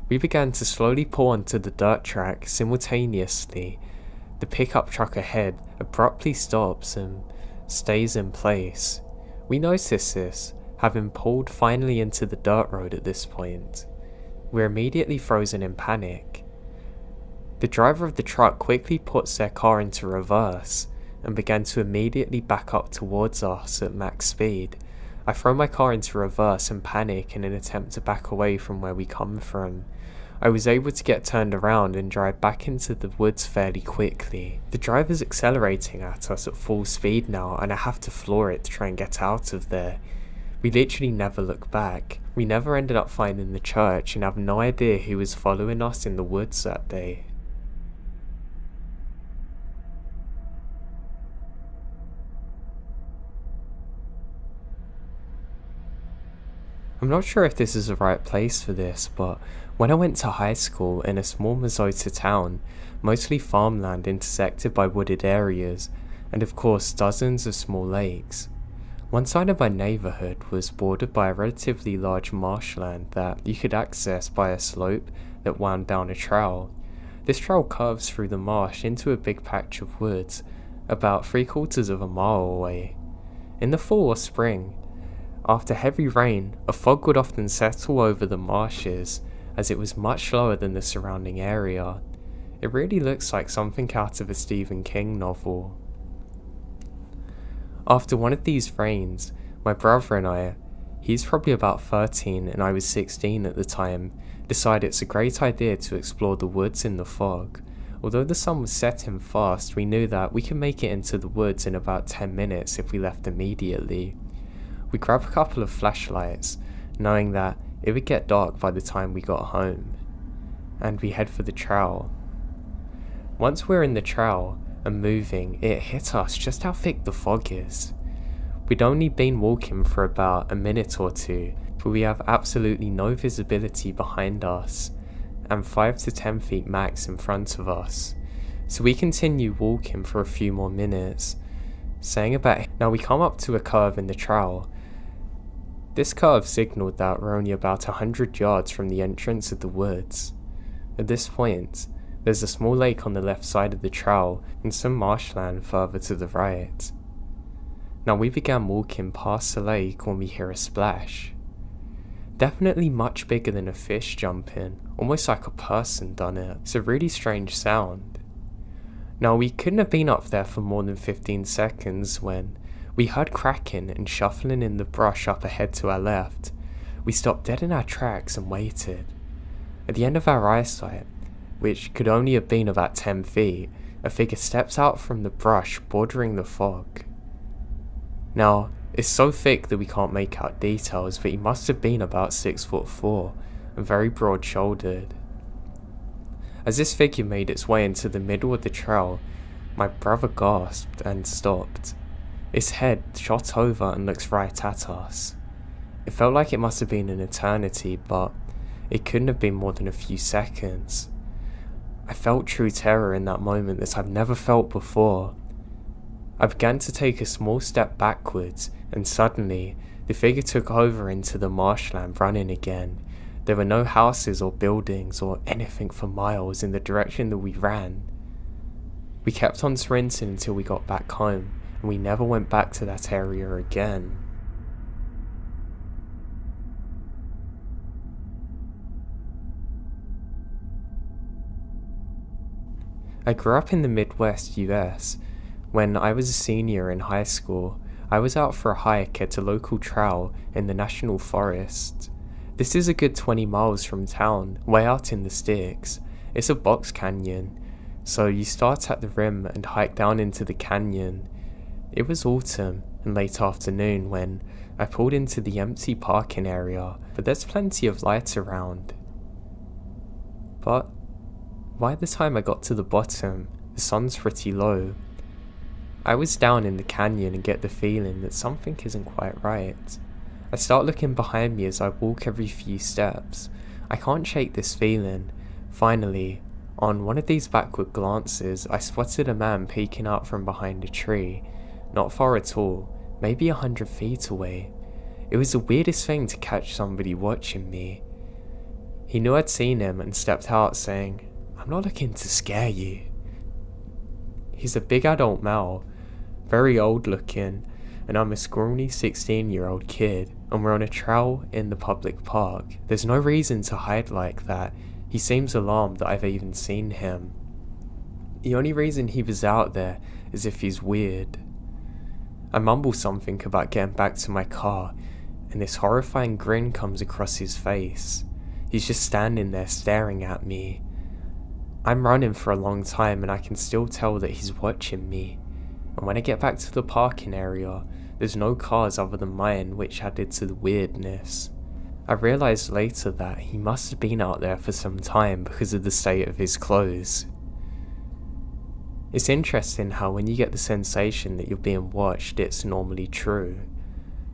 Speaker 1: We began to slowly pull onto the dirt track simultaneously. The pickup truck ahead abruptly stops and stays in place. We notice this, having pulled finally into the dirt road at this point. We're immediately frozen in panic. The driver of the truck quickly puts their car into reverse and began to immediately back up towards us at max speed. I throw my car into reverse and panic in an attempt to back away from where we come from. I was able to get turned around and drive back into the woods fairly quickly. The driver's accelerating at us at full speed now and I have to floor it to try and get out of there. We literally never look back. We never ended up finding the church and have no idea who was following us in the woods that day. I'm not sure if this is the right place for this, but when I went to high school in a small Minnesota town, mostly farmland intersected by wooded areas, and of course dozens of small lakes. One side of my neighbourhood was bordered by a relatively large marshland that you could access by a slope that wound down a trail. This trail curves through the marsh into a big patch of woods, about 3/4 of a mile away. In the fall or spring, after heavy rain, a fog would often settle over the marshes, as it was much lower than the surrounding area. It really looks like something out of a Stephen King novel. After one of these rains, my brother and I, he's probably about 13 and I was 16 at the time, decided it's a great idea to explore the woods in the fog. Although the sun was setting fast, we knew that we could make it into the woods in about 10 minutes if we left immediately. We grabbed a couple of flashlights, knowing that it would get dark by the time we got home, and we head for the trail. Once we're in the trail and moving, it hit us just how thick the fog is. We'd only been walking for about a minute or 2, but we have absolutely no visibility behind us, and 5 to 10 feet max in front of us. So we continue walking for a few more minutes, saying about now we come up to a curve in the trail. This curve signaled that we're only about 100 yards from the entrance of the woods. At this point, there's a small lake on the left side of the trail and some marshland further to the right. Now we began walking past the lake when we hear a splash. Definitely much bigger than a fish jumping, almost like a person done it. It's a really strange sound. Now we couldn't have been up there for more than 15 seconds when we heard cracking and shuffling in the brush up ahead to our left. We stopped dead in our tracks and waited. At the end of our eyesight, which could only have been about 10 feet, a figure steps out from the brush bordering the fog. Now, it's so thick that we can't make out details, but he must have been about 6'4" and very broad-shouldered. As this figure made its way into the middle of the trail, my brother gasped and stopped. Its head shot over and looks right at us. It felt like it must have been an eternity, but it couldn't have been more than a few seconds. I felt true terror in that moment that I've never felt before. I began to take a small step backwards, and suddenly, the figure took over into the marshland running again. There were no houses or buildings or anything for miles in the direction that we ran. We kept on sprinting until we got back home, and we never went back to that area again. I grew up in the Midwest US. When I was a senior in high school, I was out for a hike at a local trail in the National Forest. This is a good 20 miles from town, way out in the sticks. It's a box canyon, so you start at the rim and hike down into the canyon. It was autumn and late afternoon when I pulled into the empty parking area, but there's plenty of light around. But by the time I got to the bottom, the sun's pretty low. I was down in the canyon and get the feeling that something isn't quite right. I start looking behind me as I walk every few steps. I can't shake this feeling. Finally, on one of these backward glances, I spotted a man peeking out from behind a tree, not far at all, maybe 100 feet away. It was the weirdest thing to catch somebody watching me. He knew I'd seen him and stepped out saying, "I'm not looking to scare you." He's a big adult male, very old looking, and I'm a scrawny 16-year-old kid, and we're on a trail in the public park. There's no reason to hide like that. He seems alarmed that I've even seen him. The only reason he was out there is if he's weird. I mumble something about getting back to my car, and this horrifying grin comes across his face. He's just standing there staring at me. I'm running for a long time and I can still tell that he's watching me. And when I get back to the parking area, there's no cars other than mine, which added to the weirdness. I realised later that he must have been out there for some time because of the state of his clothes. It's interesting how when you get the sensation that you're being watched, it's normally true.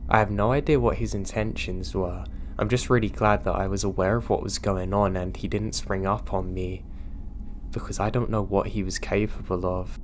Speaker 1: I have no idea what his intentions were. I'm just really glad that I was aware of what was going on and he didn't spring up on me, because I don't know what he was capable of.